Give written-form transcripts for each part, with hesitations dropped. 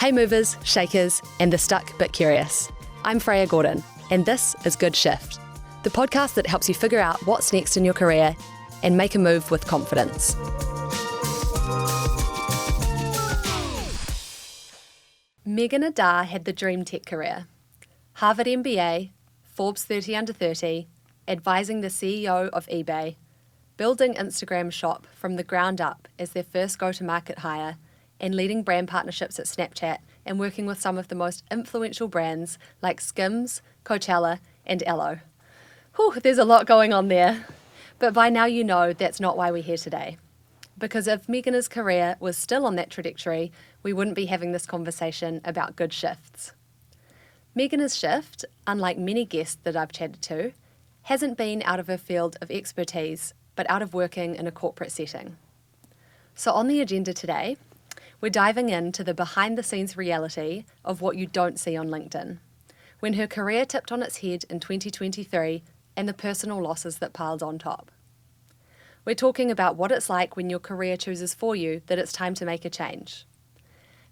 Hey movers, shakers, and the stuck but curious. I'm Freya Gordon, and this is Good Shift, the podcast that helps you figure out what's next in your career and make a move with confidence. Meghana Dhar had the dream tech career. Harvard MBA, Forbes 30 under 30, advising the CEO of eBay, building Instagram shop from the ground up as their first go-to-market hire, and leading brand partnerships at Snapchat and working with some of the most influential brands like Skims, Coachella, and Elo. Whew, there's a lot going on there. But by now you know that's not why we're here today. Because if Meghana's career was still on that trajectory, we wouldn't be having this conversation about good shifts. Meghana's shift, unlike many guests that I've chatted to, hasn't been out of her field of expertise, but out of working in a corporate setting. So on the agenda today, we're diving into the behind-the-scenes reality of what you don't see on LinkedIn, when her career tipped on its head in 2023 and the personal losses that piled on top. We're talking about what it's like when your career chooses for you that it's time to make a change,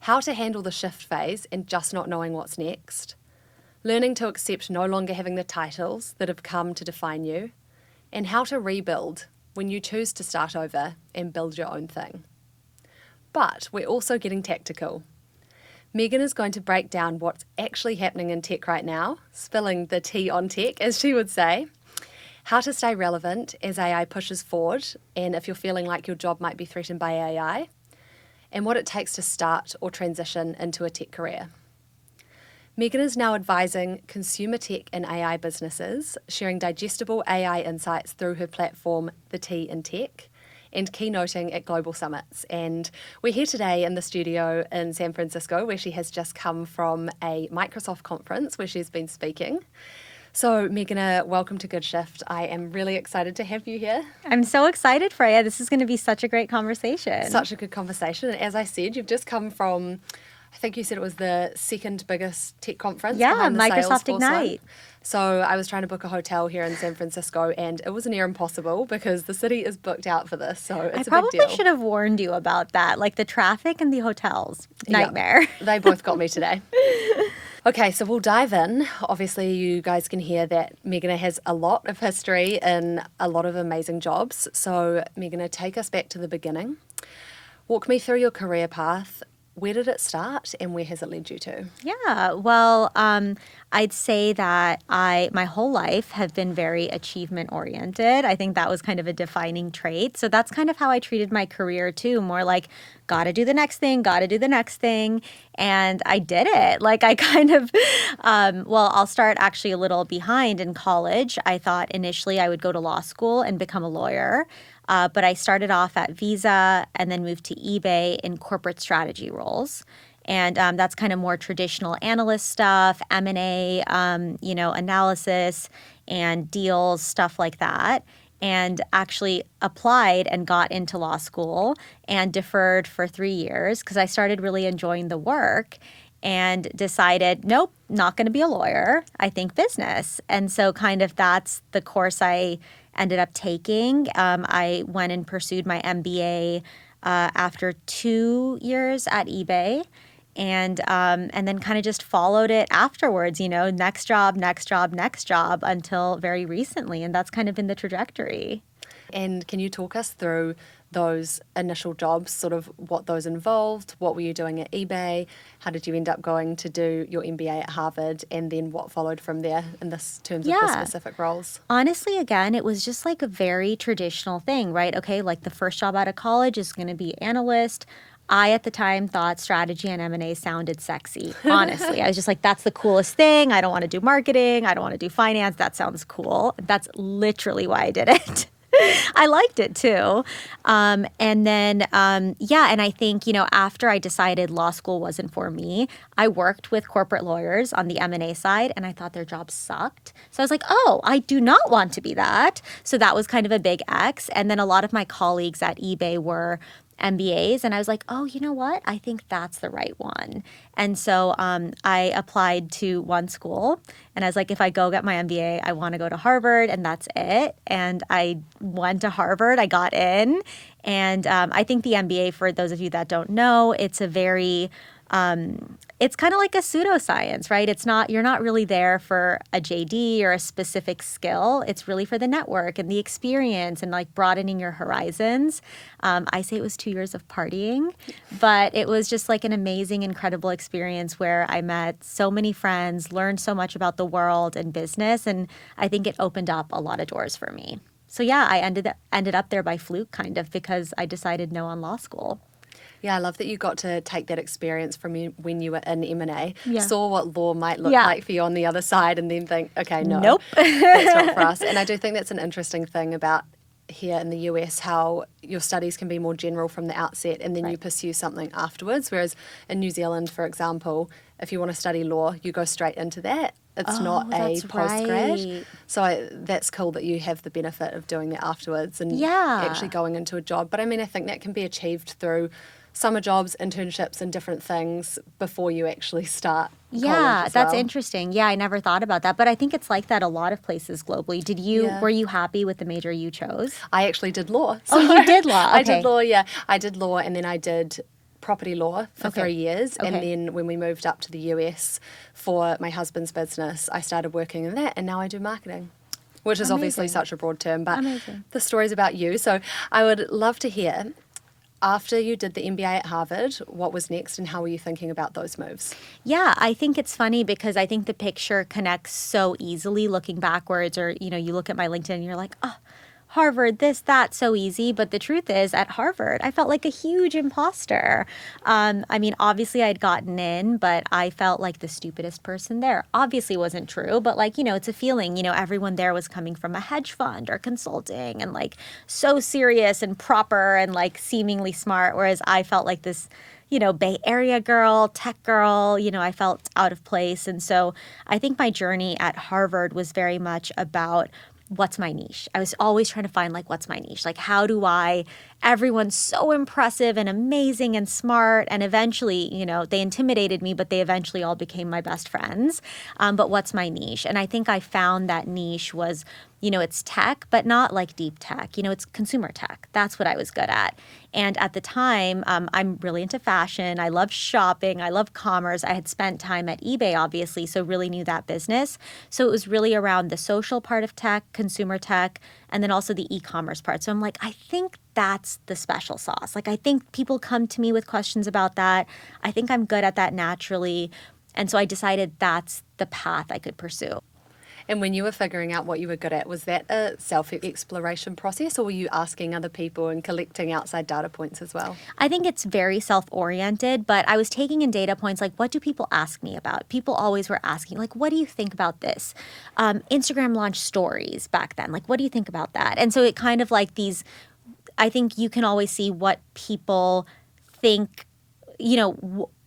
how to handle the shift phase and just not knowing what's next, learning to accept no longer having the titles that have come to define you, and how to rebuild when you choose to start over and build your own thing. But we're also getting tactical. Meghana is going to break down what's actually happening in tech right now, spilling the tea on tech, as she would say, how to stay relevant as AI pushes forward, and if you're feeling like your job might be threatened by AI, and what it takes to start or transition into a tech career. Meghana is now advising consumer tech and AI businesses, sharing digestible AI insights through her platform, The Tea in Tech, and keynoting at global summits. And we're here today in the studio in San Francisco, where she has just come from a Microsoft conference where she's been speaking. So Meghana, welcome to Good Shift. I am really excited to have you here. I'm so excited, Freya. This is going to be such a great conversation. Such a good conversation. And as I said, you've just come from, I think you said it was the second biggest tech conference. Yeah, behind the Microsoft Salesforce Ignite. one. So I was trying to book a hotel here in San Francisco, and it was near impossible because the city is booked out for this. So it's a big deal. I probably should have warned you about that, like the traffic and the hotels. Nightmare. Yep, they both got me today. Okay, so we'll dive in. Obviously, you guys can hear that Meghana has a lot of history and a lot of amazing jobs. So Meghana, take us back to the beginning. Walk me through your career path. Where did it start and where has it led you to? Yeah, well, I'd say that my whole life have been very achievement oriented. I think that was kind of a defining trait. So that's kind of how I treated my career too, more like gotta do the next thing, gotta do the next thing. And I did it. Like I kind of, I'll start actually a little behind in college. I thought initially I would go to law school and become a lawyer. But I started off at Visa and then moved to eBay in corporate strategy roles. And that's kind of more traditional analyst stuff, M&A, analysis and deals, stuff like that. And actually applied and got into law school and deferred for 3 years because I started really enjoying the work and decided, nope, not going to be a lawyer. I think business. And so kind of that's the course I ended up taking. I went and pursued my MBA after 2 years at eBay, and then kind of just followed it afterwards. Next job, next job, next job until very recently, and that's kind of been the trajectory. And can you talk us through those initial jobs, sort of what those involved? What were you doing at eBay? How did you end up going to do your MBA at Harvard? And then what followed from there in this terms of the specific roles? Honestly, again, it was just like a very traditional thing, right? Okay, like the first job out of college is going to be analyst. I, at the time, thought strategy and M&A sounded sexy, honestly. I was just like, that's the coolest thing. I don't want to do marketing. I don't want to do finance. That sounds cool. That's literally why I did it. I liked it too. And I think, after I decided law school wasn't for me, I worked with corporate lawyers on the M&A side and I thought their jobs sucked. So I was like, oh, I do not want to be that. So that was kind of a big X. And then a lot of my colleagues at eBay were MBAs. And I was like, oh, you know what? I think that's the right one. And so I applied to one school and I was like, if I go get my MBA, I want to go to Harvard and that's it. And I went to Harvard. I got in. And I think the MBA, for those of you that don't know, it's a very it's kind of like a pseudoscience, right? You're not really there for a JD or a specific skill. It's really for the network and the experience and like broadening your horizons. I say it was 2 years of partying, but it was just like an amazing, incredible experience where I met so many friends, learned so much about the world and business. And I think it opened up a lot of doors for me. So yeah, I ended up there by fluke kind of because I decided no on law school. Yeah, I love that you got to take that experience from when you were in M&A, Yeah. saw what law might look Yeah. like for you on the other side, and then think, okay, no, Nope. that's not for us. And I do think that's an interesting thing about here in the US, how your studies can be more general from the outset and then you pursue something afterwards. Whereas in New Zealand, for example, if you want to study law, you go straight into that. It's not a postgrad. Right. So that's cool that you have the benefit of doing that afterwards and Yeah. actually going into a job. But I mean, I think that can be achieved through summer jobs, internships, and different things before you actually start college as That's well. interesting. Yeah, I never thought about that. But I think it's like that a lot of places globally. Yeah. Were you happy with the major you chose? I actually did law. Oh, you did law. I Okay. did law, yeah. I did law and then I did property law for Okay. 3 years. And Okay. then when we moved up to the US for my husband's business, I started working in that and now I do marketing, which is obviously Amazing. such a broad term, but Amazing. the story's about you. So I would love to hear, after you did the MBA at Harvard, what was next and how were you thinking about those moves? Yeah, I think it's funny because I think the picture connects so easily looking backwards or, you look at my LinkedIn and you're like, oh, Harvard, this, that, so easy. But the truth is, at Harvard, I felt like a huge imposter. I mean, obviously I'd gotten in, but I felt like the stupidest person there. Obviously wasn't true, but like, it's a feeling, everyone there was coming from a hedge fund or consulting and like so serious and proper and like seemingly smart. Whereas I felt like this, Bay Area girl, tech girl, I felt out of place. And so I think my journey at Harvard was very much about what's my niche. I was always trying to find like, what's my niche? Like, everyone's so impressive and amazing and smart. And eventually, they intimidated me, but they eventually all became my best friends. But what's my niche? And I think I found that niche was, it's tech, but not like deep tech. It's consumer tech. That's what I was good at. And at the time, I'm really into fashion. I love shopping. I love commerce. I had spent time at eBay, obviously, so really knew that business. So it was really around the social part of tech, consumer tech, and then also the e-commerce part. So I'm like, I think that's the special sauce. Like, I think people come to me with questions about that. I think I'm good at that naturally. And so I decided that's the path I could pursue. And when you were figuring out what you were good at, was that a self-exploration process or were you asking other people and collecting outside data points as well? I think it's very self-oriented, but I was taking in data points like, what do people ask me about? People always were asking, like, what do you think about this? Instagram launched stories back then. Like, what do you think about that? And so it kind of like I think you can always see what people think,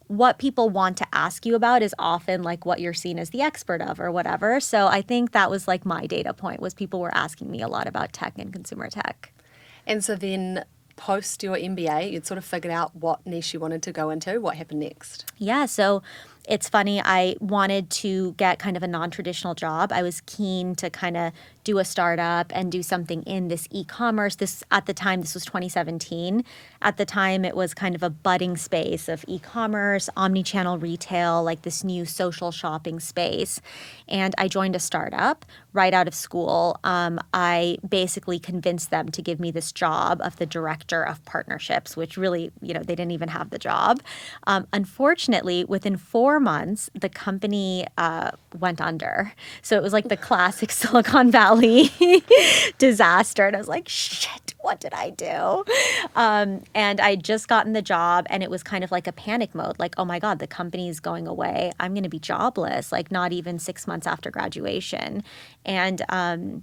what people want to ask you about is often like what you're seen as the expert of or whatever. So I think that was like my data point was people were asking me a lot about tech and consumer tech. And so then post your MBA, you'd sort of figured out what niche you wanted to go into. What happened next? Yeah, so it's funny. I wanted to get kind of a non-traditional job. I was keen to kind of do a startup and do something in this e-commerce. At the time, this was 2017. At the time, it was kind of a budding space of e-commerce, omni-channel retail, like this new social shopping space. And I joined a startup right out of school. I basically convinced them to give me this job of the director of partnerships, which really, they didn't even have the job. Unfortunately, within 4 months, the company went under. So it was like the classic Silicon Valley disaster. And I was like, shit, what did I do? And I'd just gotten the job and it was kind of like a panic mode. Like, oh my God, the company's going away. I'm going to be jobless, like not even 6 months after graduation. And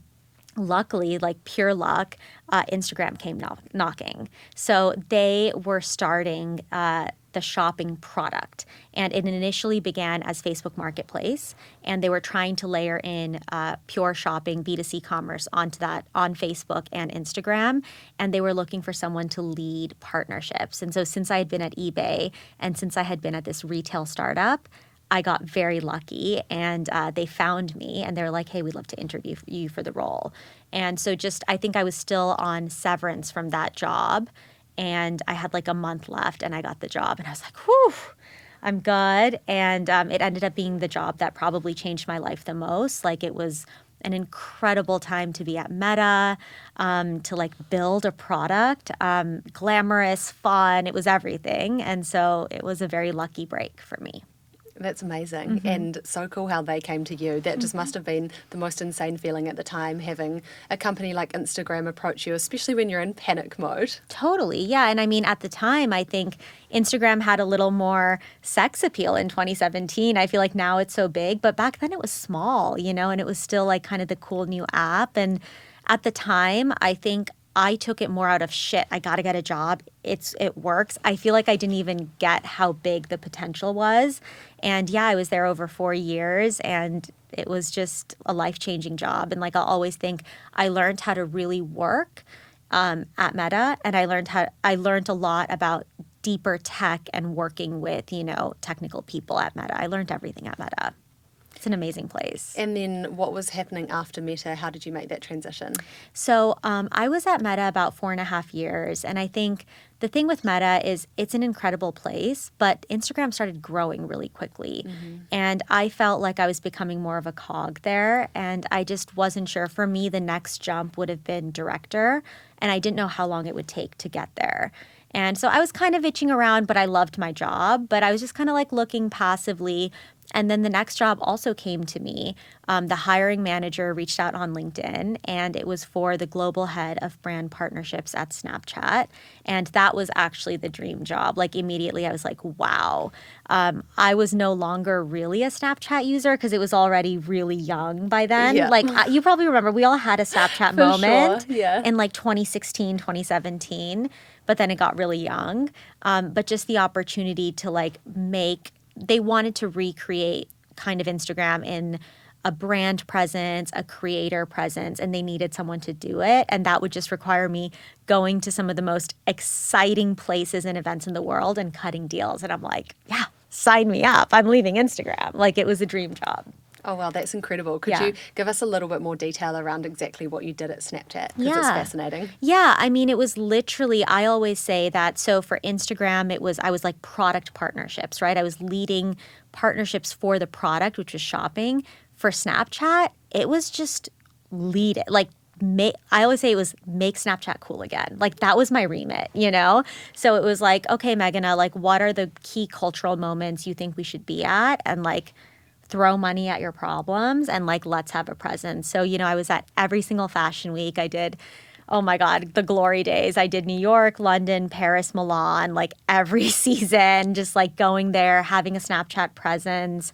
luckily, like pure luck, Instagram came knocking. So they were starting the shopping product. And it initially began as Facebook Marketplace. And they were trying to layer in pure shopping, B2C commerce onto that on Facebook and Instagram. And they were looking for someone to lead partnerships. And so since I had been at eBay and since I had been at this retail startup, I got very lucky and they found me and they're like, hey, we'd love to interview you for the role. And so I think I was still on severance from that job and I had like a month left and I got the job and I was like, whew, I'm good. And it ended up being the job that probably changed my life the most. Like, it was an incredible time to be at Meta, to like build a product, glamorous, fun. It was everything. And so it was a very lucky break for me. That's amazing, and so cool how they came to you. That just must have been the most insane feeling at the time, having a company like Instagram approach you, especially when you're in panic mode. Totally. Yeah. And I mean, at the time, I think Instagram had a little more sex appeal in 2017. I feel like now it's so big, but back then it was small, and it was still like kind of the cool new app. And at the time, I think I took it more out of shit. I got to get a job. It works. I feel like I didn't even get how big the potential was. And yeah, I was there over 4 years, and it was just a life-changing job. And like, I'll always think I learned how to really work at Meta, and I learned a lot about deeper tech and working with, technical people at Meta. I learned everything at Meta. It's an amazing place. And then what was happening after Meta? How did you make that transition? So I was at Meta about 4.5 years. And I think the thing with Meta is it's an incredible place, but Instagram started growing really quickly. And I felt like I was becoming more of a cog there. And I just wasn't sure. For me, the next jump would have been director. And I didn't know how long it would take to get there. And so I was kind of itching around, but I loved my job. But I was just kind of like looking passively. And then the next job also came to me. The hiring manager reached out on LinkedIn, and it was for the global head of brand partnerships at Snapchat. And that was actually the dream job. Like, immediately I was like, wow. I was no longer really a Snapchat user because it was already really young by then. Yeah. Like, you probably remember we all had a Snapchat For moment sure, yeah. in like 2016, 2017. But then it got really young. But just the opportunity to like they wanted to recreate kind of Instagram in a brand presence, a creator presence, and they needed someone to do it. And that would just require me going to some of the most exciting places and events in the world and cutting deals. And I'm like, yeah, sign me up. I'm leaving Instagram. Like, it was a dream job. Oh, wow, that's incredible. Could you give us a little bit more detail around exactly what you did at Snapchat? Because it's fascinating. Yeah, I mean, it was literally, I always say that, so for Instagram, I was like product partnerships, right? I was leading partnerships for the product, which was shopping. For Snapchat, it was just lead it. Like, I always say it was make Snapchat cool again. Like, that was my remit, So it was like, okay, Meghana, like, what are the key cultural moments you think we should be at? And like, throw money at your problems and like, let's have a presence. So, I was at every single fashion week. I did, oh my God, the glory days. I did New York, London, Paris, Milan, like every season, just like going there, having a Snapchat presence.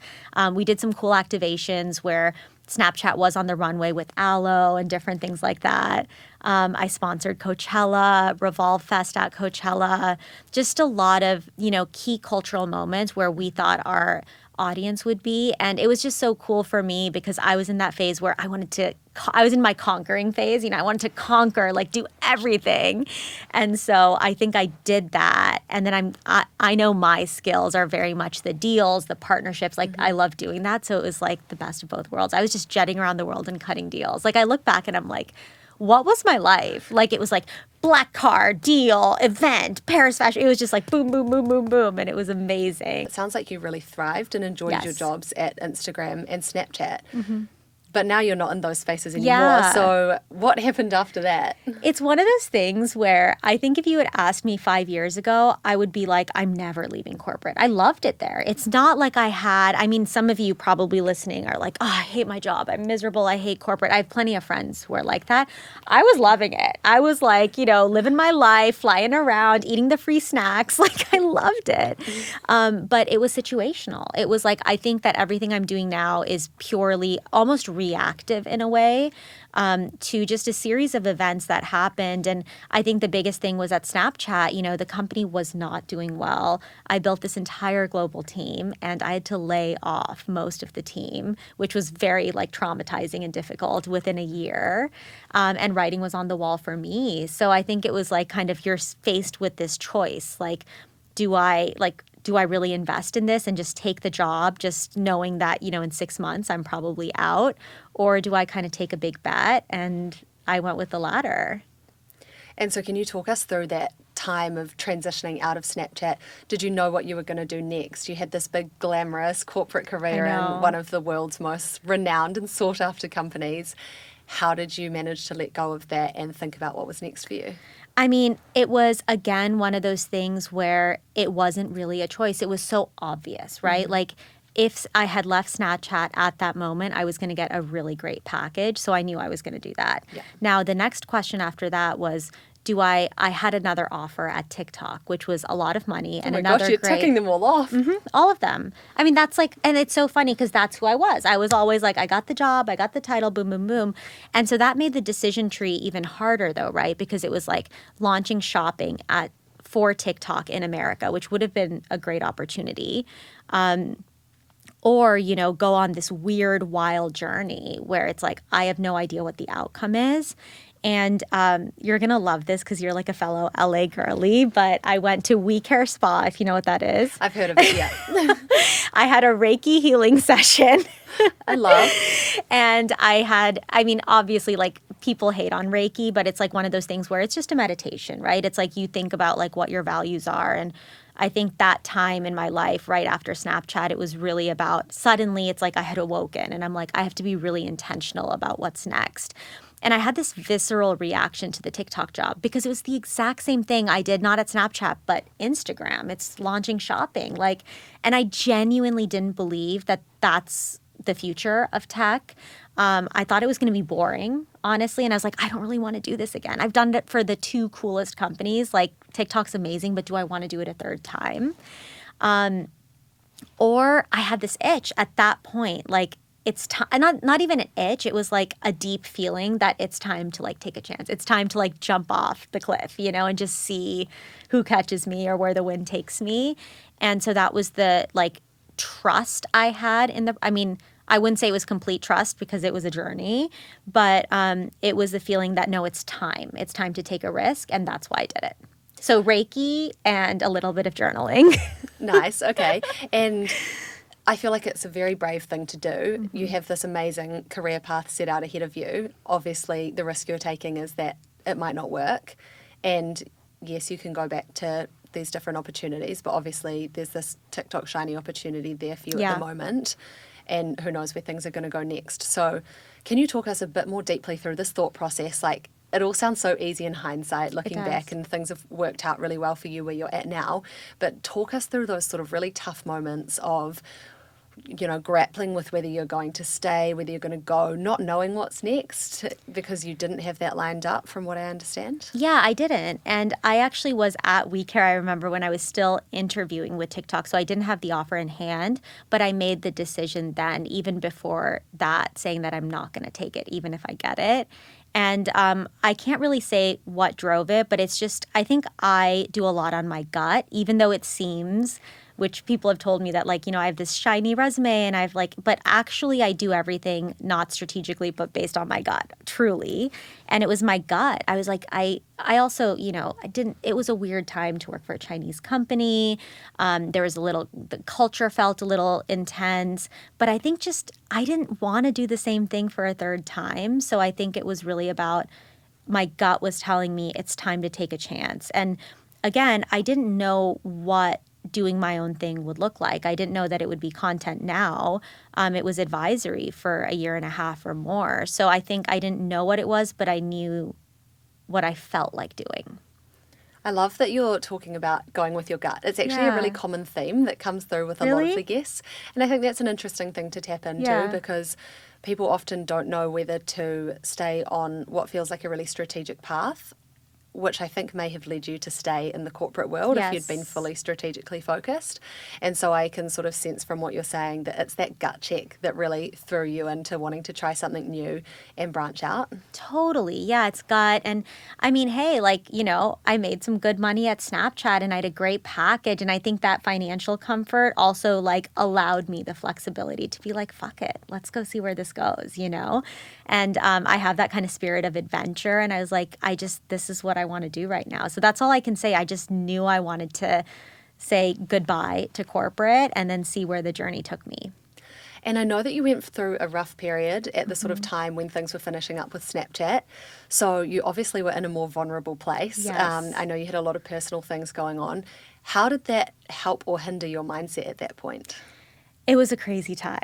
We did some cool activations where Snapchat was on the runway with Aloe and different things like that. I sponsored Coachella, Revolve Fest at Coachella, just a lot of, key cultural moments where we thought our audience would be. And it was just so cool for me because I was in that phase where I was in my conquering phase. I wanted to conquer, like, do everything. And so I think I did that. And then I know my skills are very much the deals, the partnerships. Like, I love doing that. So it was like the best of both worlds. I was just jetting around the world and cutting deals. Like, I look back and I'm like, what was my life? Like, it was like black car, deal, event, Paris fashion. It was just like boom, boom, boom, boom, boom. And it was amazing. It sounds like you really thrived and enjoyed your jobs at Instagram and Snapchat. But now you're not in those spaces anymore. Yeah. So what happened after that? It's one of those things where I think if you had asked me 5 years ago, I would be like, I'm never leaving corporate. I loved it there. It's not like some of you probably listening are like, oh, I hate my job. I'm miserable. I hate corporate. I have plenty of friends who are like that. I was loving it. I was like, living my life, flying around, eating the free snacks. Like, I loved it. But it was situational. It was like, I think that everything I'm doing now is purely almost reactive in a way to just a series of events that happened. And I think the biggest thing was at Snapchat, the company was not doing well. I built this entire global team and I had to lay off most of the team, which was very like traumatizing and difficult within a year. And writing was on the wall for me. So I think it was like kind of you're faced with this choice. Like, do I really invest in this and just take the job, just knowing that, in 6 months I'm probably out? Or do I kind of take a big bet? And I went with the latter. And so can you talk us through that time of transitioning out of Snapchat, did you know what you were going to do next? You had this big glamorous corporate career in one of the world's most renowned and sought after companies. How did you manage to let go of that and think about what was next for you? I mean, it was, again, one of those things where it wasn't really a choice. It was so obvious, right? Like, if I had left Snapchat at that moment, I was going to get a really great package. So I knew I was going to do that. Yeah. Now, the next question after that was, I had another offer at TikTok, which was a lot of money and another you're great. ticking them all off. All of them. I mean, that's like, and it's so funny because that's who I was. I was always like, I got the job, I got the title, boom, boom, boom. And so that made the decision tree even harder though, right? Because it was like launching shopping for TikTok in America, which would have been a great opportunity. Or, go on this weird, wild journey where it's like, I have no idea what the outcome is. And you're going to love this because you're like a fellow LA girly, but I went to We Care Spa, if you know what that is. I've heard of it, yeah. I had a Reiki healing session. I love. And obviously, like, people hate on Reiki, but it's like one of those things where it's just a meditation, right? It's like you think about like what your values are. And I think that time in my life right after Snapchat, it was really about, suddenly it's like I had awoken and I'm like, I have to be really intentional about what's next. And I had this visceral reaction to the TikTok job because it was the exact same thing I did, not at Snapchat, but Instagram. It's launching shopping. And I genuinely didn't believe that that's the future of tech. I thought it was going to be boring, honestly. And I was like, I don't really want to do this again. I've done it for the two coolest companies. Like, TikTok's amazing, but do I want to do it a third time? Or I had this itch at that point, like, it's time, not even an itch. It was like a deep feeling that it's time to like take a chance. It's time to like jump off the cliff, and just see who catches me or where the wind takes me. And so that was the like trust I had I wouldn't say it was complete trust because it was a journey, but it was the feeling that no, it's time. It's time to take a risk, and that's why I did it. So Reiki and a little bit of journaling. Nice. Okay. And I feel like it's a very brave thing to do. You have this amazing career path set out ahead of you. Obviously, the risk you're taking is that it might not work. And yes, you can go back to these different opportunities, but obviously there's this TikTok shiny opportunity there for you at the moment. And who knows where things are going to go next. So can you talk us a bit more deeply through this thought process? Like, it all sounds so easy in hindsight, looking back, and things have worked out really well for you where you're at now. But talk us through those sort of really tough moments of, grappling with whether you're going to stay, whether you're going to go, not knowing what's next because you didn't have that lined up, from what I understand. Yeah, I didn't. And I actually was at We Care, I remember, when I was still interviewing with TikTok. So I didn't have the offer in hand, but I made the decision then, even before that, saying that I'm not going to take it, even if I get it. And I can't really say what drove it, but it's just, I think I do a lot on my gut, even though it seems, which people have told me that, like, I have this shiny resume and I've but actually I do everything not strategically, but based on my gut, truly. And it was my gut. I was like, I also, it was a weird time to work for a Chinese company. There was the culture felt a little intense, but I think I didn't want to do the same thing for a third time. So I think it was really about, my gut was telling me it's time to take a chance. And again, I didn't know what doing my own thing would look like. I didn't know that it would be content now. It was advisory for a year and a half or more. So I think I didn't know what it was, but I knew what I felt like doing. I love that you're talking about going with your gut. It's actually a really common theme that comes through with a lot of the guests. And I think that's an interesting thing to tap into because people often don't know whether to stay on what feels like a really strategic path, which I think may have led you to stay in the corporate world if you'd been fully strategically focused. And so I can sort of sense from what you're saying that it's that gut check that really threw you into wanting to try something new and branch out. Totally. Yeah, it's gut. And I mean, hey, I made some good money at Snapchat and I had a great package. And I think that financial comfort also allowed me the flexibility to be like, fuck it, let's go see where this goes, And I have that kind of spirit of adventure. And I was like, this is what I want to do right now. So that's all I can say. I just knew I wanted to say goodbye to corporate and then see where the journey took me. And I know that you went through a rough period at the sort of time when things were finishing up with Snapchat. So you obviously were in a more vulnerable place. Yes. I know you had a lot of personal things going on. How did that help or hinder your mindset at that point? It was a crazy time.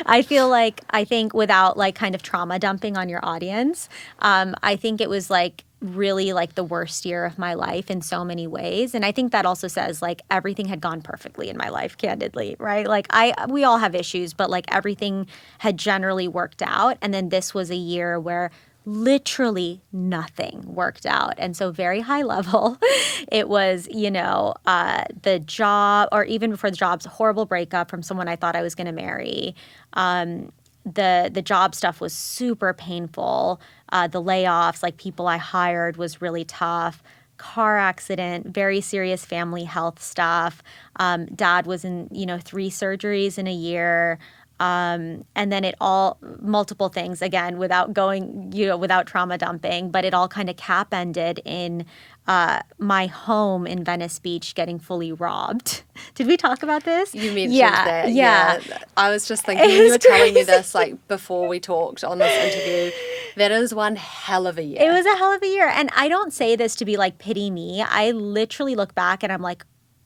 I think without like kind of trauma dumping on your audience, I think it was like really like the worst year of my life in so many ways. And I think that also says like everything had gone perfectly in my life, candidly, right? Like we all have issues, but like everything had generally worked out. And then this was a year where literally nothing worked out. And so very high level, it was, the job, or even before the job's horrible breakup from someone I thought I was going to marry. The job stuff was super painful. The layoffs, like people I hired, was really tough. Car accident, very serious family health stuff. Dad was in, 3 surgeries in a year. And then multiple things, again, without going, without trauma dumping, but it all kind of cap ended in my home in Venice Beach getting fully robbed. Did we talk about this? You mentioned that. Yeah. I was just thinking when you were telling me this, like before we talked on this interview, that is one hell of a year. It was a hell of a year. And I don't say this to be like, pity me. I literally look back and I'm like,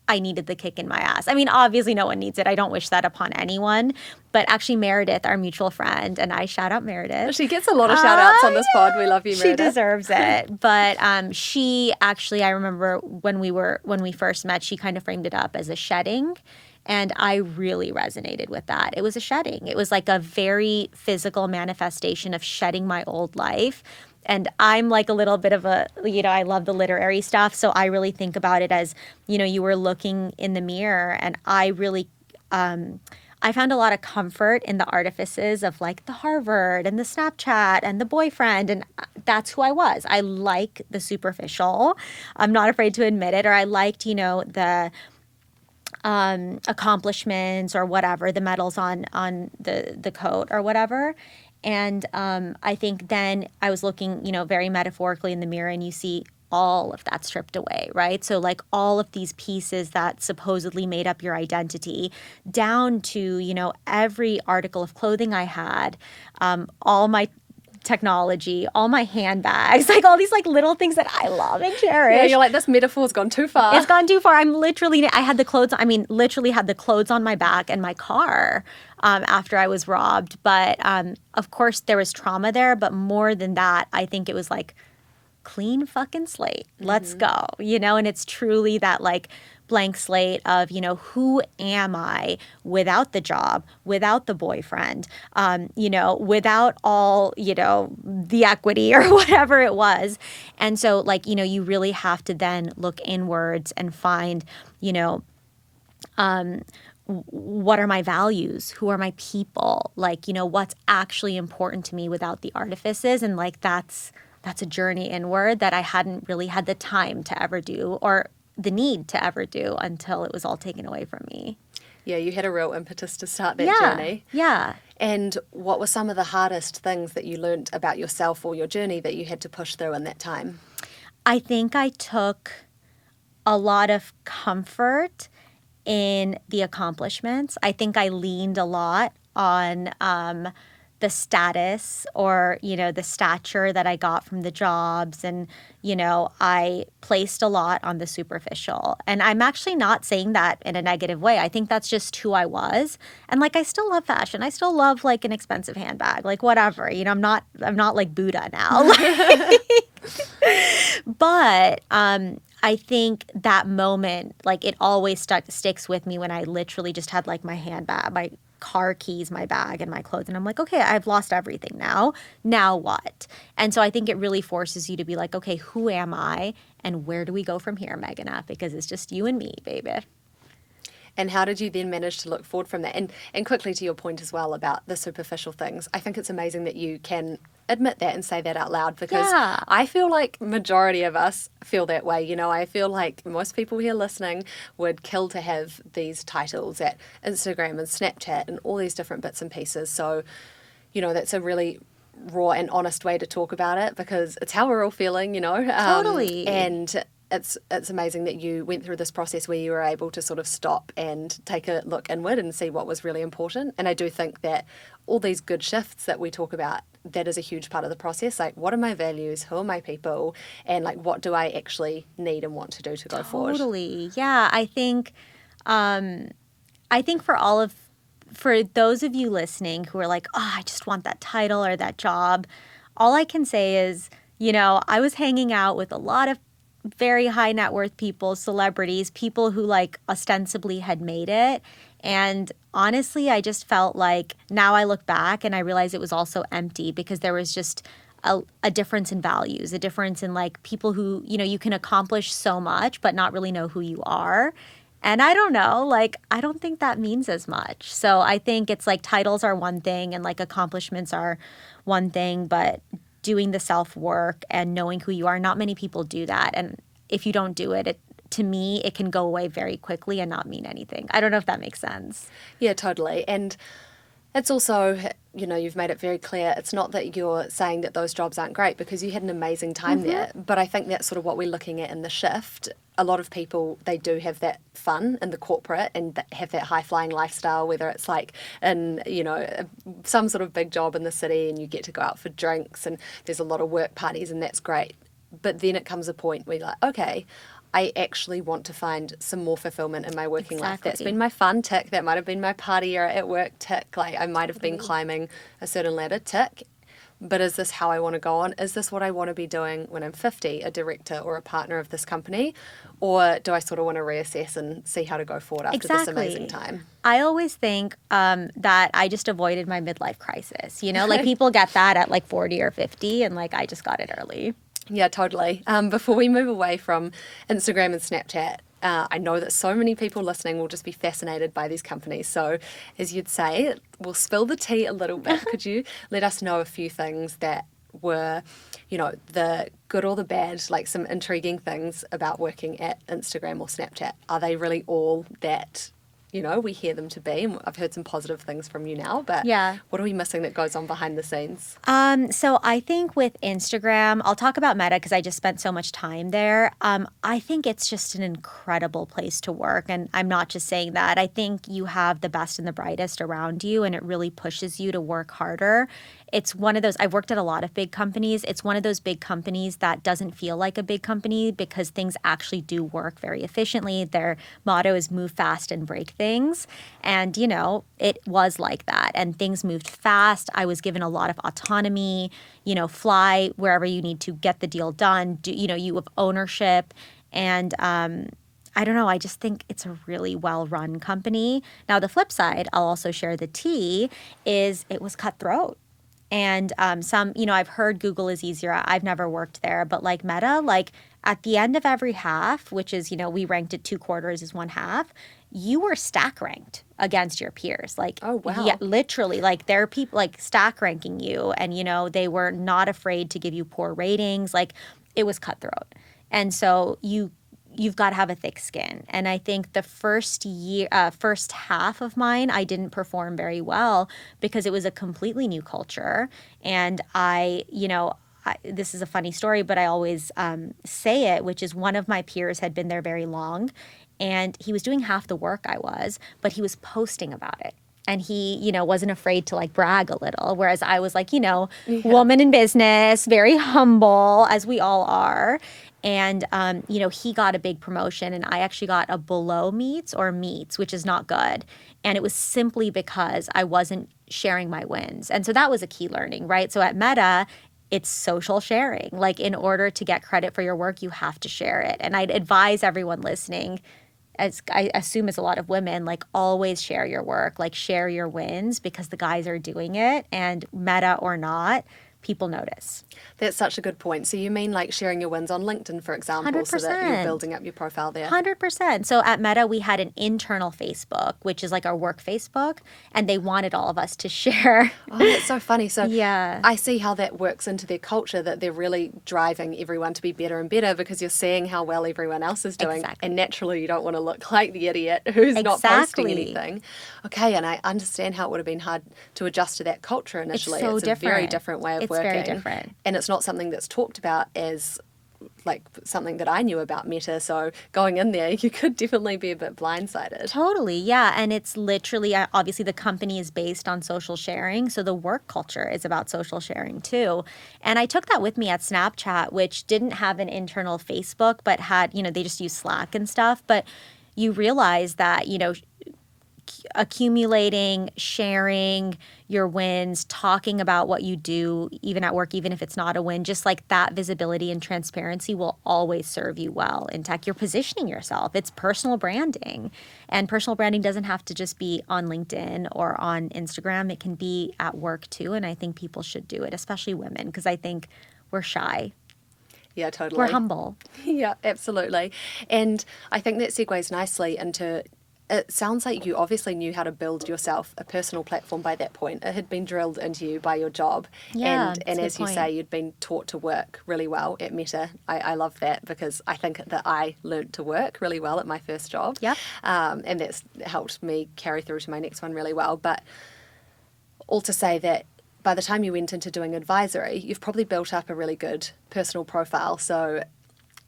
I needed the kick in my ass. I mean, obviously no one needs it. I don't wish that upon anyone. But actually Meredith, our mutual friend, and I shout out Meredith. She gets a lot of shout outs on this pod. We love you, Meredith. She deserves it. But she actually, I remember when we first met, she kind of framed it up as a shedding. And I really resonated with that. It was a shedding. It was like a very physical manifestation of shedding my old life. And I'm like a little bit of I love the literary stuff. So I really think about it as, you were looking in the mirror, and I really, I found a lot of comfort in the artifices of like the Harvard and the Snapchat and the boyfriend. And that's who I was. I like the superficial. I'm not afraid to admit it. Or I liked, the accomplishments or whatever, the medals on the coat or whatever. And I think then I was looking, very metaphorically in the mirror, and you see all of that stripped away, right? So like all of these pieces that supposedly made up your identity, down to, every article of clothing I had, all my technology, all my handbags, like all these like little things that I love and cherish. Yeah, you're like, this metaphor's gone too far. It's gone too far. I had the clothes, literally had the clothes on my back and my car after I was robbed. But of course there was trauma there, but more than that, I think it was like clean fucking slate. Let's go, and it's truly that like blank slate of, who am I without the job, without the boyfriend, without all, the equity or whatever it was. And so like, you really have to then look inwards and find, what are my values? Who are my people? Like, what's actually important to me without the artifices? And like, that's a journey inward that I hadn't really had the time to ever do, or the need to ever do, until it was all taken away from me. Yeah, you had a real impetus to start that journey. Yeah. And what were some of the hardest things that you learned about yourself or your journey that you had to push through in that time? I think I took a lot of comfort in the accomplishments. I think I leaned a lot on the status or, the stature that I got from the jobs. And, I placed a lot on the superficial. And I'm actually not saying that in a negative way. I think that's just who I was. And like, I still love fashion. I still love like an expensive handbag, like whatever, I'm not like Buddha now. But, I think that moment, like it always sticks with me when I literally just had like my handbag, my car keys, my bag, and my clothes. And I'm like, okay, I've lost everything now. Now what? And so I think it really forces you to be like, okay, who am I? And where do we go from here, Meghana? Because it's just you and me, baby. And how did you then manage to look forward from that? And quickly to your point as well about the superficial things, I think it's amazing that you can admit that and say that out loud, because I feel like majority of us feel that way. I feel like most people here listening would kill to have these titles at Instagram and Snapchat and all these different bits and pieces. So, that's a really raw and honest way to talk about it, because it's how we're all feeling, Totally. And it's amazing that you went through this process where you were able to sort of stop and take a look inward and see what was really important. And I do think that all these good shifts that we talk about, that is a huge part of the process. Like, what are my values? Who are my people? And like, what do I actually need and want to do to go forward? Totally. Yeah. I think for those of you listening who are like, oh, I just want that title or that job, all I can say is, I was hanging out with a lot of very high net worth people, celebrities, people who like ostensibly had made it. And honestly, I just felt like now I look back and I realize it was also empty because there was just a difference in values, a difference in like people who, you can accomplish so much, but not really know who you are. And I don't know, like, I don't think that means as much. So I think it's like titles are one thing and like accomplishments are one thing, but doing the self-work and knowing who you are, not many people do that. And if you don't do it, to me, it can go away very quickly and not mean anything. I don't know if that makes sense. Yeah, totally. And it's also, you've made it very clear, it's not that you're saying that those jobs aren't great because you had an amazing time there. But I think that's sort of what we're looking at in the shift. A lot of people, they do have that fun in the corporate and have that high-flying lifestyle, whether it's like in, some sort of big job in the city and you get to go out for drinks and there's a lot of work parties and that's great. But then it comes a point where you're like, okay, I actually want to find some more fulfillment in my working life. That's been my fun tick. That might have been my party or at work tick. Like I might have been climbing a certain ladder tick. But is this how I want to go on? Is this what I want to be doing when I'm 50, a director or a partner of this company? Or do I sort of want to reassess and see how to go forward after this amazing time? I always think that I just avoided my midlife crisis. Like people get that at like 40 or 50 and like I just got it early. Yeah, totally. Before we move away from Instagram and Snapchat, I know that so many people listening will just be fascinated by these companies. So as you'd say, we'll spill the tea a little bit. Could you let us know a few things that were, the good or the bad, like some intriguing things about working at Instagram or Snapchat? Are they really all that, we hear them to be? And I've heard some positive things from you now, but what are we missing that goes on behind the scenes? So I think with Instagram, I'll talk about Meta because I just spent so much time there. I think it's just an incredible place to work. And I'm not just saying that. I think you have the best and the brightest around you, and it really pushes you to work harder. It's one of those, I've worked at a lot of big companies. It's one of those big companies that doesn't feel like a big company because things actually do work very efficiently. Their motto is move fast and break things. And, it was like that. And things moved fast. I was given a lot of autonomy, fly wherever you need to get the deal done. You have ownership. And, I don't know. I just think it's a really well-run company. Now, the flip side, I'll also share the tea, is it was cutthroat. And I've heard Google is easier. I've never worked there. But like Meta, like at the end of every half, which is, we ranked it 2 quarters is 1 half, you were stack ranked against your peers. Like, oh, wow. Yeah, literally, like there are people like stack ranking you and, they were not afraid to give you poor ratings. Like it was cutthroat. And so you've got to have a thick skin. And I think the first half of mine, I didn't perform very well because it was a completely new culture. And this is a funny story, but I always say it, which is one of my peers had been there very long and he was doing half the work I was, but he was posting about it. And he, wasn't afraid to like brag a little. Whereas I was like, woman in business, very humble, as we all are. And, he got a big promotion and I actually got a below meets, which is not good. And it was simply because I wasn't sharing my wins. And so that was a key learning, right? So at Meta, it's social sharing. Like in order to get credit for your work, you have to share it. And I'd advise everyone listening, as I assume as a lot of women, like always share your work, like share your wins because the guys are doing it and Meta or not, people notice. That's such a good point. So you mean like sharing your wins on LinkedIn, for example, 100%. So that you're building up your profile there? 100%. So at Meta, we had an internal Facebook, which is like our work Facebook, and they wanted all of us to share. Oh, that's so funny. So yeah. I see how that works into their culture, that they're really driving everyone to be better and better because you're seeing how well everyone else is doing. Exactly. And naturally, you don't want to look like the idiot who's not posting anything. Okay, and I understand how it would have been hard to adjust to that culture initially. It's so different. A very different way of working. It's very different. And it's not something that's talked about as like something that I knew about Meta. So going in there, you could definitely be a bit blindsided. Totally, yeah. And it's literally, obviously, the company is based on social sharing. So the work culture is about social sharing too. And I took that with me at Snapchat, which didn't have an internal Facebook, but had, they just use Slack and stuff. But you realize that, accumulating, sharing your wins, talking about what you do, even at work, even if it's not a win, just like that visibility and transparency will always serve you well in tech. You're positioning yourself. It's personal branding. And personal branding doesn't have to just be on LinkedIn or on Instagram. It can be at work too. And I think people should do it, especially women, because I think we're shy. Yeah, totally. We're humble. Yeah, absolutely. And I think that segues nicely into, it sounds like you obviously knew how to build yourself a personal platform by that point. It had been drilled into you by your job. Yeah, and that's as a good you point. say, you'd been taught to work really well at Meta. I love that because I think that I learnt to work really well at my first job. Yep. And that's helped me carry through to my next one really well. But all to say that by the time you went into doing advisory, you've probably built up a really good personal profile. So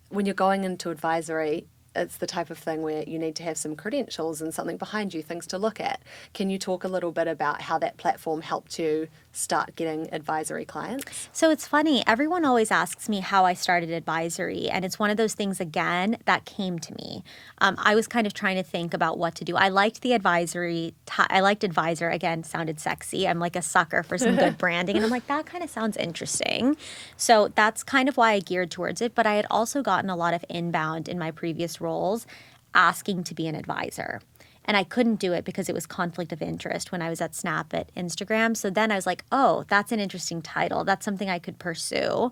when you're going into advisory, it's the type of thing where you need to have some credentials and something behind you, things to look at. Can you talk a little bit about how that platform helped you start getting advisory clients? So it's funny. Everyone always asks me how I started advisory. And it's one of those things, again, that came to me. I was kind of trying to think about what to do. I liked the advisory. I liked advisor. Again, sounded sexy. I'm like a sucker for some good branding. And I'm like, that kind of sounds interesting. So that's kind of why I geared towards it. But I had also gotten a lot of inbound in my previous roles asking to be an advisor. And I couldn't do it because it was conflict of interest when I was at Snap at Instagram. So then I was like, oh, that's an interesting title. That's something I could pursue.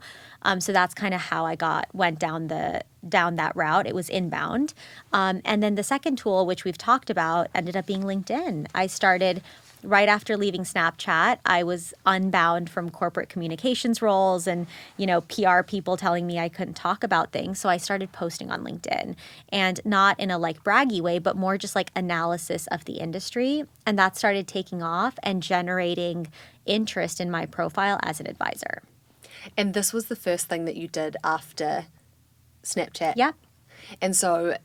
So that's kind of how I went down that route. It was inbound. And then the second tool, which we've talked about, ended up being LinkedIn. I started right after leaving Snapchat. I was unbound from corporate communications roles and, PR people telling me I couldn't talk about things. So I started posting on LinkedIn, and not in a like braggy way, but more just like analysis of the industry. And that started taking off and generating interest in my profile as an advisor. And this was the first thing that you did after Snapchat. Yeah. And so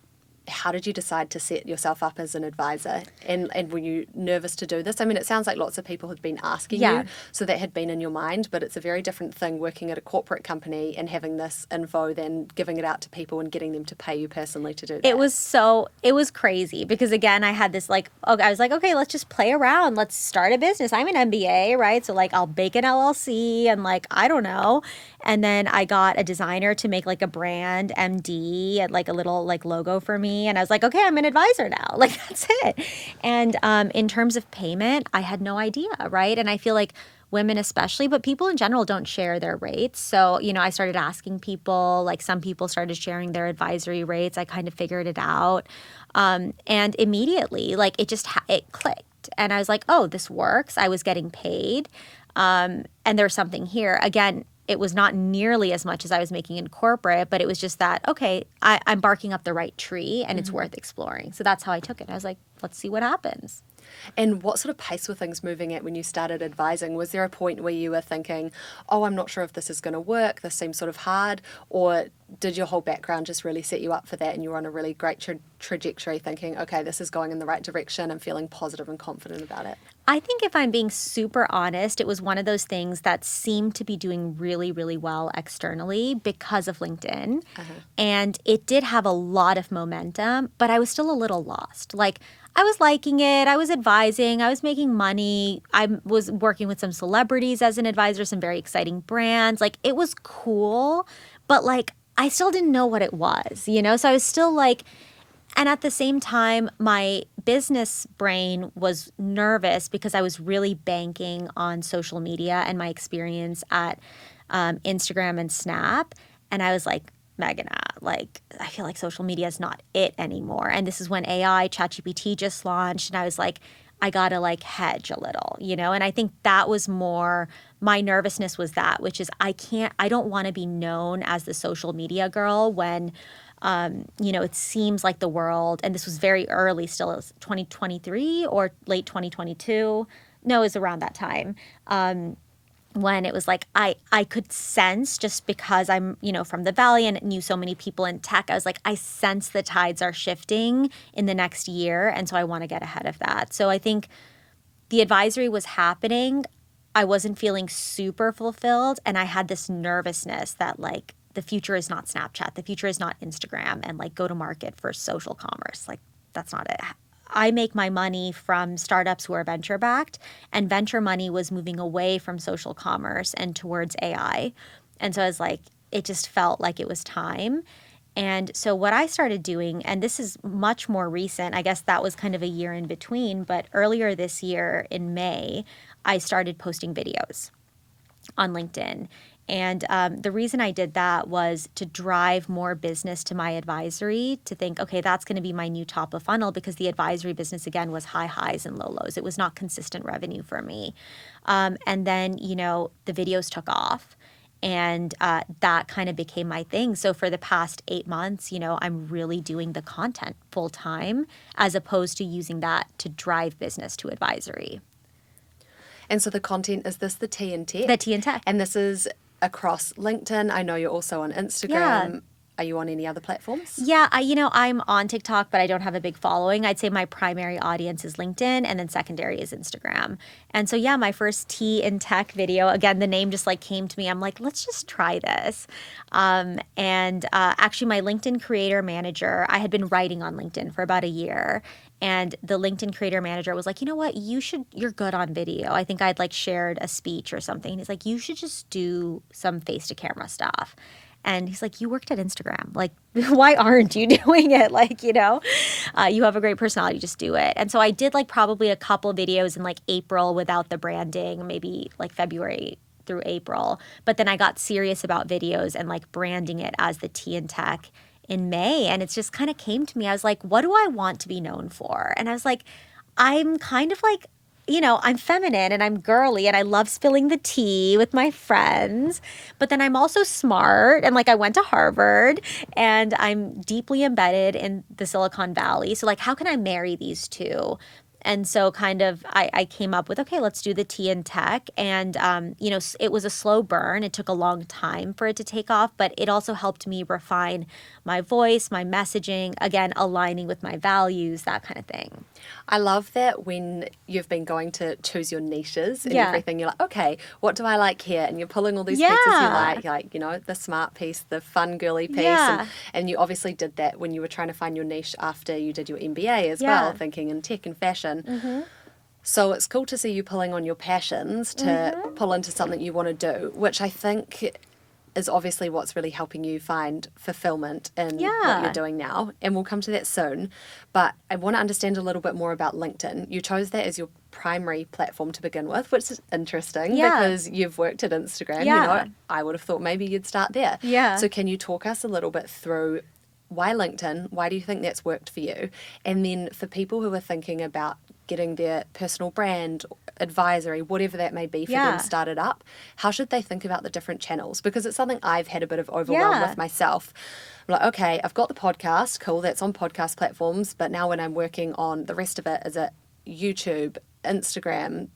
how did you decide to set yourself up as an advisor? And were you nervous to do this? I mean, it sounds like lots of people had been asking you, so that had been in your mind, but it's a very different thing working at a corporate company and having this info than giving it out to people and getting them to pay you personally to do that. It was crazy because, again, I had this I was like, okay, let's just play around. Let's start a business. I'm an MBA, right? So like I'll bake an LLC and like, I don't know. And then I got a designer to make like a brand MD and like a little like logo for me. And I was like, okay, I'm an advisor now. Like, that's it. And in terms of payment, I had no idea, right? And I feel like women especially, but people in general don't share their rates. So, I started asking people, like some people started sharing their advisory rates. I kind of figured it out. And immediately, like it clicked. And I was like, oh, this works. I was getting paid. And there's something here. Again, it was not nearly as much as I was making in corporate, but it was just that, okay, I'm barking up the right tree and it's worth exploring. So that's how I took it. I was like, let's see what happens. And what sort of pace were things moving at when you started advising? Was there a point where you were thinking, oh, I'm not sure if this is going to work, this seems sort of hard? Or did your whole background just really set you up for that and you were on a really great trajectory thinking, okay, this is going in the right direction, I'm feeling positive and confident about it? I think if I'm being super honest, it was one of those things that seemed to be doing really, really well externally because of LinkedIn. And it did have a lot of momentum, but I was still a little lost. Like, I was liking it. I was advising. I was making money. I was working with some celebrities as an advisor, some very exciting brands. Like, it was cool, but like, I still didn't know what it was, So I was still like, and at the same time, my business brain was nervous because I was really banking on social media and my experience at Instagram and Snap. And I was like, Meghana, like, I feel like social media is not it anymore. And this is when AI, ChatGPT just launched. And I was like, I got to like hedge a little, And I think that was more, my nervousness was that, which is I don't want to be known as the social media girl when, it seems like the world, and this was very early still, it was 2023 or late 2022. No, it was around that time. when it was like I could sense, just because I'm, from the Valley and knew so many people in tech, I was like, I sense the tides are shifting in the next year. And so I want to get ahead of that. So I think the advisory was happening. I wasn't feeling super fulfilled. And I had this nervousness that like the future is not Snapchat. The future is not Instagram and like go to market for social commerce. Like that's not it. I make my money from startups who are venture backed, and venture money was moving away from social commerce and towards AI. And so I was like, it just felt like it was time. And so what I started doing, and this is much more recent, I guess that was kind of a year in between, but earlier this year in May, I started posting videos on LinkedIn. And the reason I did that was to drive more business to my advisory, to think, okay, that's going to be my new top of funnel, because the advisory business, again, was high highs and low lows. It was not consistent revenue for me. And then, the videos took off. And that kind of became my thing. So for the past 8 months, I'm really doing the content full time, as opposed to using that to drive business to advisory. And so the content, is this the Tea and Tech? The Tea and Tech. And this is across LinkedIn. I know you're also on Instagram. Yeah. Are you on any other platforms? Yeah, I'm on TikTok, but I don't have a big following. I'd say my primary audience is LinkedIn, and then secondary is Instagram. And so, yeah, my first Tea in Tech video, again, the name just like came to me. I'm like, let's just try this. Actually, my LinkedIn creator manager, I had been writing on LinkedIn for about a year. And the LinkedIn creator manager was like, you know what, you're good on video. I think I'd like shared a speech or something. He's like, you should just do some face to camera stuff. And he's like, you worked at Instagram. Like, why aren't you doing it? Like, you have a great personality, just do it. And so I did like probably a couple videos in like April without the branding, maybe like February through April. But then I got serious about videos and like branding it as the Tea and Tech in May. And it just kind of came to me. I was like, what do I want to be known for? And I was like, I'm kind of like, I'm feminine and I'm girly and I love spilling the tea with my friends. But then I'm also smart and like I went to Harvard and I'm deeply embedded in the Silicon Valley. So like, how can I marry these two? And so kind of I came up with, okay, let's do the Tea and Tech. And, it was a slow burn. It took a long time for it to take off, but it also helped me refine my voice, my messaging, again, aligning with my values, that kind of thing. I love that when you've been going to choose your niches and Yeah. everything, you're like, okay, what do I like here? And you're pulling all these Yeah. pieces you like, the smart piece, the fun girly piece. Yeah. And you obviously did that when you were trying to find your niche after you did your MBA as Yeah. well, thinking in tech and fashion. Mm-hmm. So it's cool to see you pulling on your passions to pull into something you want to do, which I think is obviously what's really helping you find fulfillment in what you're doing now. And we'll come to that soon. But I want to understand a little bit more about LinkedIn. You chose that as your primary platform to begin with, which is interesting because you've worked at Instagram. Yeah. I would have thought maybe you'd start there. Yeah. So can you talk us a little bit through why LinkedIn? Why do you think that's worked for you? And then for people who are thinking about getting their personal brand, advisory, whatever that may be for them started up, how should they think about the different channels? Because it's something I've had a bit of overwhelm with myself. I'm like, okay, I've got the podcast, cool, that's on podcast platforms, but now when I'm working on the rest of it, is it YouTube, Instagram,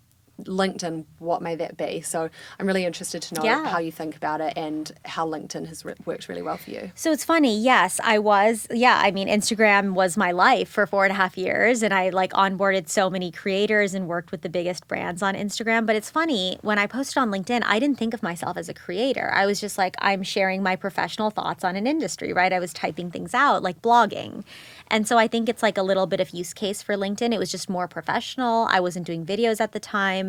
LinkedIn, what may that be? So I'm really interested to know how you think about it and how LinkedIn has worked really well for you. So it's funny. Yes, Instagram was my life for 4.5 years, and I like onboarded so many creators and worked with the biggest brands on Instagram. But it's funny, when I posted on LinkedIn, I didn't think of myself as a creator. I was just like, I'm sharing my professional thoughts on an industry, right? I was typing things out, like blogging. And so I think it's like a little bit of use case for LinkedIn. It was just more professional. I wasn't doing videos at the time,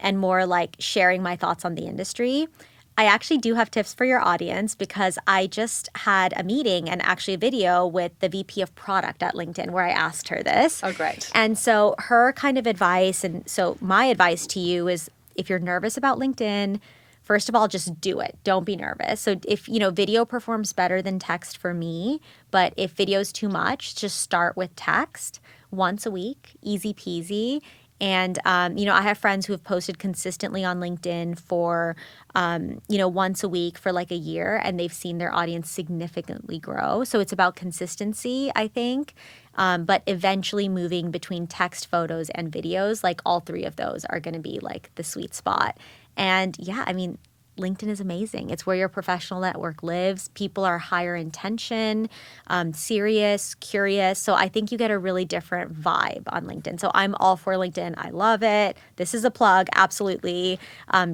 and more like sharing my thoughts on the industry. I actually do have tips for your audience, because I just had a meeting and actually a video with the VP of product at LinkedIn where I asked her this. Oh, great. And so her kind of advice, and so my advice to you is, if you're nervous about LinkedIn, first of all, just do it. Don't be nervous. So if, video performs better than text for me, but if video is too much, just start with text once a week, easy peasy. And, I have friends who have posted consistently on LinkedIn for, once a week for like a year, and they've seen their audience significantly grow. So it's about consistency, I think. But eventually moving between text, photos, and videos, like all three of those are going to be like the sweet spot. And yeah, I mean, LinkedIn is amazing. It's where your professional network lives. People are higher intention, serious, curious. So I think you get a really different vibe on LinkedIn. So I'm all for LinkedIn. I love it. This is a plug. Absolutely.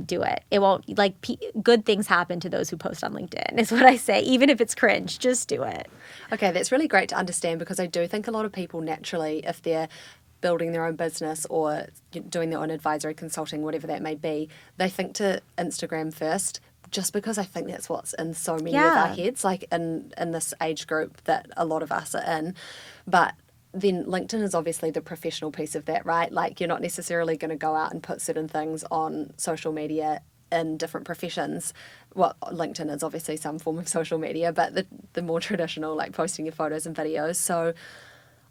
Do it. It won't, like, good things happen to those who post on LinkedIn, is what I say. Even if it's cringe, just do it. Okay, that's really great to understand, because I do think a lot of people naturally, if they're building their own business or doing their own advisory consulting, whatever that may be, they think to Instagram first, just because I think that's what's in so many of our heads, like in this age group that a lot of us are in. But then LinkedIn is obviously the professional piece of that, right? Like, you're not necessarily going to go out and put certain things on social media in different professions. Well, LinkedIn is obviously some form of social media, but the more traditional, like posting your photos and videos. So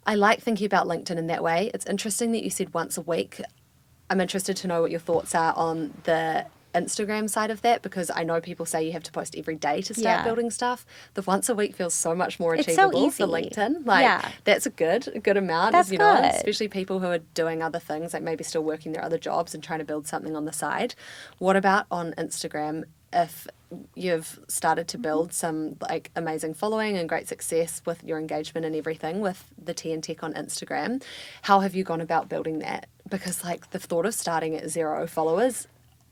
I like thinking about LinkedIn in that way. It's interesting that you said once a week. I'm interested to know what your thoughts are on the Instagram side of that, because I know people say you have to post every day to start building stuff. The once a week feels so much more achievable for LinkedIn. Like, that's a good amount, that's you know, especially people who are doing other things, like maybe still working their other jobs and trying to build something on the side. What about on Instagram? If you've started to build some like amazing following and great success with your engagement and everything with the Tea and Tech on Instagram, how have you gone about building that? Because like the thought of starting at 0 followers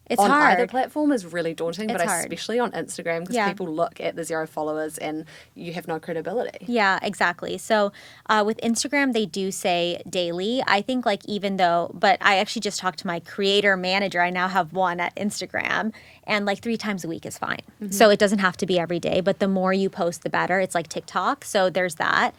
it's on hard. either platform is really daunting, It's but hard. especially on Instagram, because people look at the 0 followers and you have no credibility. Yeah, exactly. So with Instagram, they do say daily. I think like even though, but I actually just talked to my creator manager. I now have one at Instagram, and like 3 times a week is fine. So it doesn't have to be every day, but the more you post, the better. It's like TikTok. So there's that.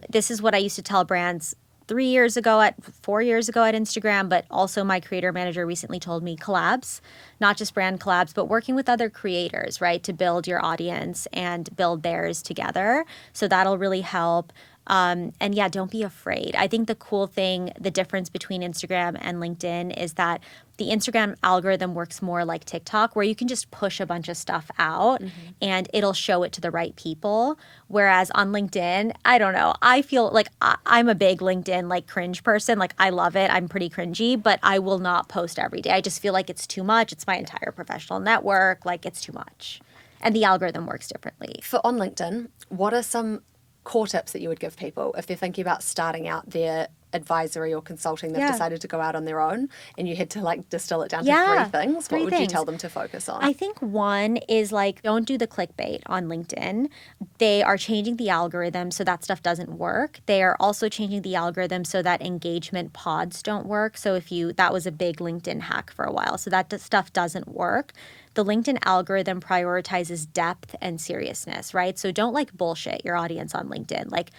This is what I used to tell brands 4 years ago at Instagram, but also my creator manager recently told me collabs, not just brand collabs, but working with other creators, right, to build your audience and build theirs together. So that'll really help. And yeah, don't be afraid. I think the cool thing, the difference between Instagram and LinkedIn is that the Instagram algorithm works more like TikTok, where you can just push a bunch of stuff out and it'll show it to the right people. Whereas on LinkedIn, I don't know. I feel like I'm a big LinkedIn like cringe person. Like, I love it. I'm pretty cringy, but I will not post every day. I just feel like it's too much. It's my entire professional network. Like, it's too much. And the algorithm works differently. For on LinkedIn, what are some core tips that you would give people if they're thinking about starting out their advisory or consulting? They've decided to go out on their own, and you had to like distill it down to 3 things. What would you tell them to focus on? I think one is like, don't do the clickbait on LinkedIn. They are changing the algorithm so that stuff doesn't work. They are also changing the algorithm so that engagement pods don't work. So that was a big LinkedIn hack for a while. So that stuff doesn't work. The LinkedIn algorithm prioritizes depth and seriousness, right? So don't like bullshit your audience on LinkedIn. Like,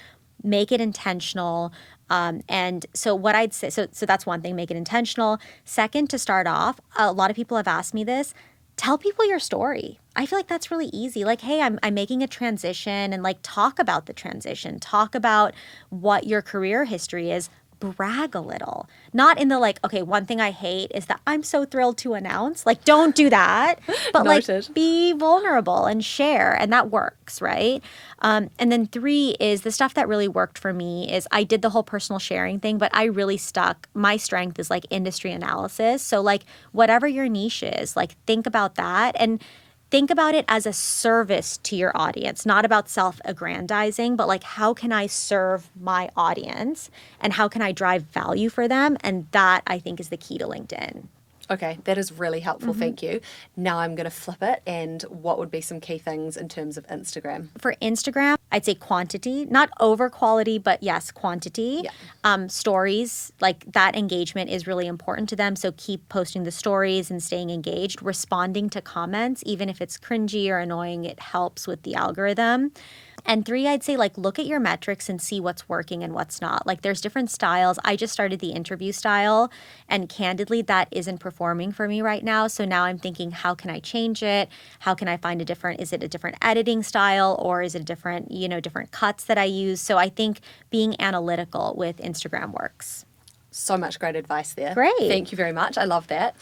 make it intentional. And so what I'd say, so that's one thing, make it intentional. Second, to start off, a lot of people have asked me this, tell people your story. I feel like that's really easy. Like, hey, I'm making a transition, and like talk about the transition. Talk about what your career history is. Brag a little. Not in the like, okay, one thing I hate is that I'm so thrilled to announce. Like, don't do that. But like, be vulnerable and share. And that works, right? And then 3 is the stuff that really worked for me is I did the whole personal sharing thing, but I really stuck. My strength is like industry analysis. So like, whatever your niche is, like, think about that. And think about it as a service to your audience, not about self-aggrandizing, but like, how can I serve my audience and how can I drive value for them? And that, I think, is the key to LinkedIn. Okay, that is really helpful. Thank you. Now I'm going to flip it. And what would be some key things in terms of Instagram? For Instagram, I'd say quantity, not over quality, but yes, quantity. Stories, like that engagement is really important to them. So keep posting the stories and staying engaged. Responding to comments, even if it's cringy or annoying, it helps with the algorithm. And 3, I'd say like look at your metrics and see what's working and what's not. Like there's different styles. I just started the interview style, and candidly, that isn't performing for me right now. So now I'm thinking, how can I change it? How can I find is it a different editing style, or is it a different, different cuts that I use? So I think being analytical with Instagram works. So much great advice there. Great. Thank you very much. I love that.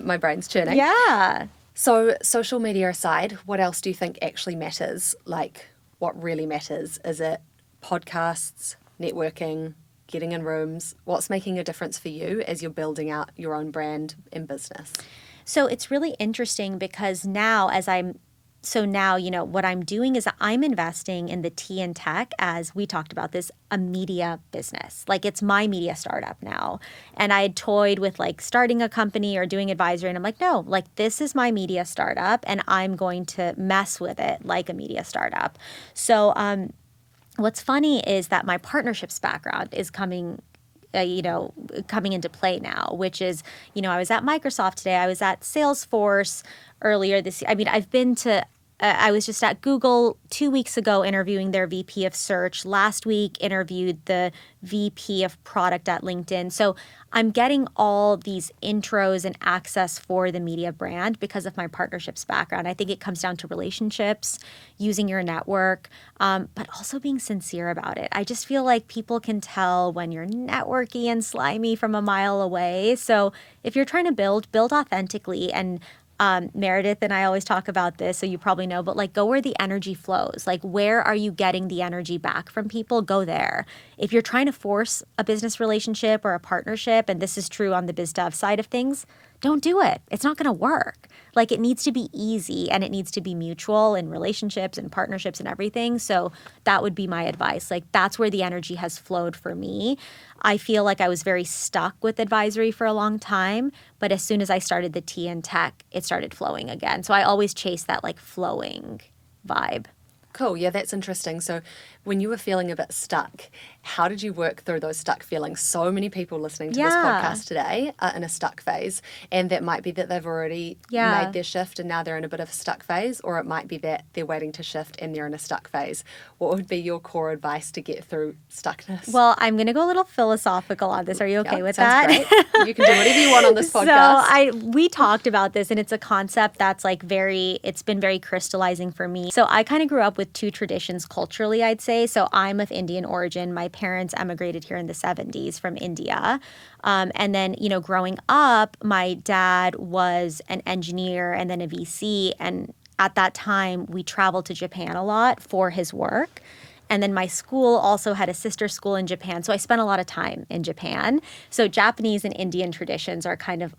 My brain's churning. Yeah. So social media aside, what else do you think actually matters? Like, what really matters? Is it podcasts, networking, getting in rooms? What's making a difference for you as you're building out your own brand and business? So it's really interesting because now what I'm doing is I'm investing in the tea and tech, as we talked about this, a media business. Like it's my media startup now. And I had toyed with like starting a company or doing advisory. And I'm like, no, like this is my media startup and I'm going to mess with it like a media startup. So what's funny is that my partnerships background is coming into play now, which is, I was at Microsoft today. I was at Salesforce earlier this year. I mean, I was just at Google 2 weeks ago interviewing their VP of search. Last week, interviewed the VP of product at LinkedIn. So I'm getting all these intros and access for the media brand because of my partnerships background. I think it comes down to relationships, using your network, but also being sincere about it. I just feel like people can tell when you're networky and slimy from a mile away. So if you're trying to build authentically. And Meredith and I always talk about this, so you probably know, but like go where the energy flows. Like where are you getting the energy back from people? Go there. If you're trying to force a business relationship or a partnership, and this is true on the biz dev side of things, don't do it. It's not going to work. Like it needs to be easy and it needs to be mutual in relationships and partnerships and everything. So that would be my advice. Like that's where the energy has flowed for me. I feel like I was very stuck with advisory for a long time, but as soon as I started the tea and tech, it started flowing again. So I always chase that like flowing vibe. Cool. Yeah, that's interesting. So when you were feeling a bit stuck, how did you work through those stuck feelings? So many people listening to this podcast today are in a stuck phase, and that might be that they've already made their shift and now they're in a bit of a stuck phase, or it might be that they're waiting to shift and they're in a stuck phase. What would be your core advice to get through stuckness? Well, I'm going to go a little philosophical on this. Are you okay with that? Great. You can do whatever you want on this podcast. So we talked about this, and it's a concept that's like it's been very crystallizing for me. So I kind of grew up with two traditions culturally, I'd say. So I'm of Indian origin. My parents emigrated here in the 70s from India. And then, growing up, my dad was an engineer and then a VC. And at that time, we traveled to Japan a lot for his work. And then my school also had a sister school in Japan. So I spent a lot of time in Japan. So Japanese and Indian traditions are kind of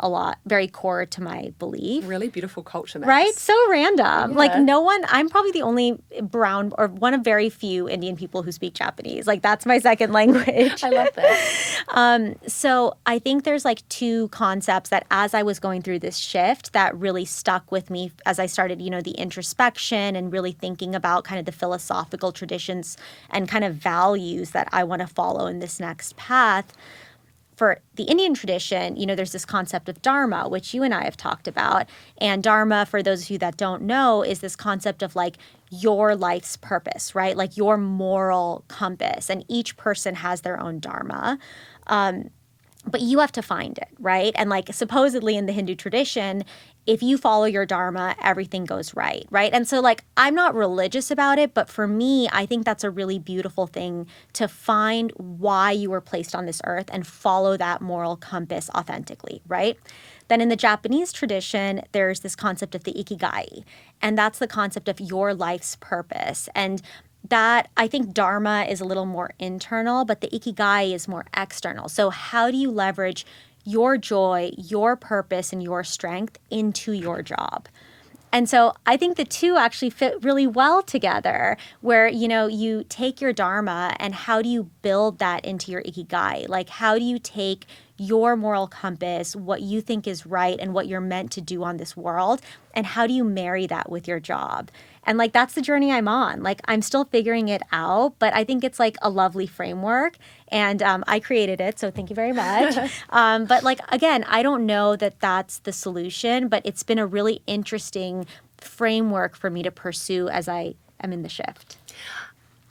very core to my belief. Really beautiful culture mix. Right? So random. Yeah. Like I'm probably the only brown or one of very few Indian people who speak Japanese. Like that's my second language. I love that. So I think there's like two concepts that as I was going through this shift that really stuck with me as I started, the introspection and really thinking about kind of the philosophical traditions and kind of values that I want to follow in this next path. For the Indian tradition, there's this concept of dharma, which you and I have talked about. And dharma, for those of you that don't know, is this concept of like your life's purpose, right? Like your moral compass. And each person has their own dharma. But you have to find it, right? And like supposedly in the Hindu tradition, if you follow your dharma, everything goes right, right? And so like I'm not religious about it, but for me, I think that's a really beautiful thing to find why you were placed on this earth and follow that moral compass authentically, right? Then in the Japanese tradition, there's this concept of the ikigai, and that's the concept of your life's purpose. And that I think dharma is a little more internal, but the ikigai is more external. So how do you leverage your joy, your purpose, and your strength into your job? And so I think the two actually fit really well together where, you take your dharma and how do you build that into your ikigai? Like how do you take your moral compass, what you think is right and what you're meant to do on this world, and how do you marry that with your job? And like that's the journey I'm on. Like I'm still figuring it out, but I think it's like a lovely framework, and I created it, so thank you very much. But like again, I don't know that that's the solution, but it's been a really interesting framework for me to pursue as I am in the shift.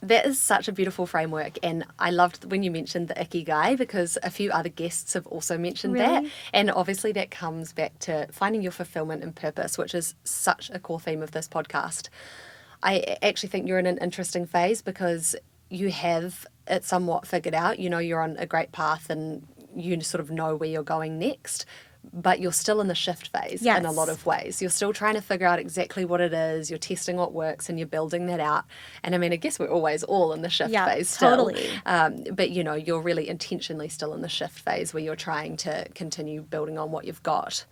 That is such a beautiful framework, and I loved when you mentioned the ikigai because a few other guests have also mentioned that, and obviously that comes back to finding your fulfillment and purpose, which is such a core theme of this podcast. I actually think you're in an interesting phase because you have it somewhat figured out. You're on a great path and you sort of know where you're going next. But you're still in the shift phase in a lot of ways. You're still trying to figure out exactly what it is. You're testing what works and you're building that out. And I mean, I guess we're always all in the shift phase still. Totally. But, you're really intentionally still in the shift phase where you're trying to continue building on what you've got.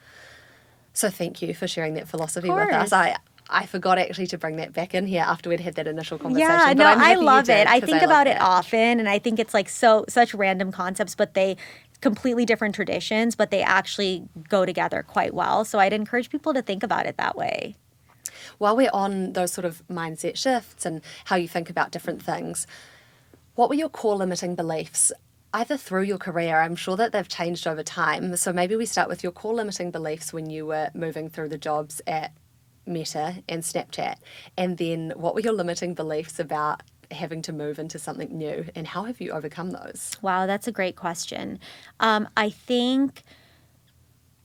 So thank you for sharing that Of philosophy with us. course. I forgot actually to bring that back in here after we'd had that initial conversation. Yeah, but no, I'm I happy you love it. did, I 'cause think I love about it that. often, and I think it's like such random concepts, but they completely different traditions, but they actually go together quite well. So I'd encourage people to think about it that way. While we're on those sort of mindset shifts and how you think about different things, what were your core limiting beliefs? Either through your career, I'm sure that they've changed over time. So maybe we start with your core limiting beliefs when you were moving through the jobs at Meta and Snapchat. And then what were your limiting beliefs about having to move into something new, and how have you overcome those? Wow, that's a great question. I think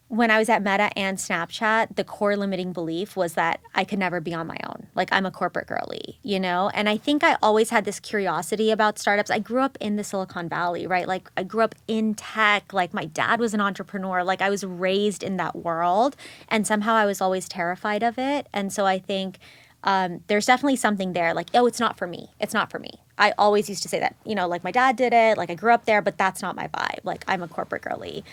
when I was at Meta and Snapchat, the core limiting belief was that I could never be on my own. Like, I'm a corporate girly, you know? And I think I always had this curiosity about startups. I grew up in the Silicon Valley, right? Like, I grew up in tech. Like, my dad was an entrepreneur. Like, I was raised in that world. And somehow I was always terrified of it. And so I think there's definitely something there. Like, oh, it's not for me. It's not for me. I always used to say that, you know, like my dad did it. Like, I grew up there, but that's not my vibe. Like, I'm a corporate girly.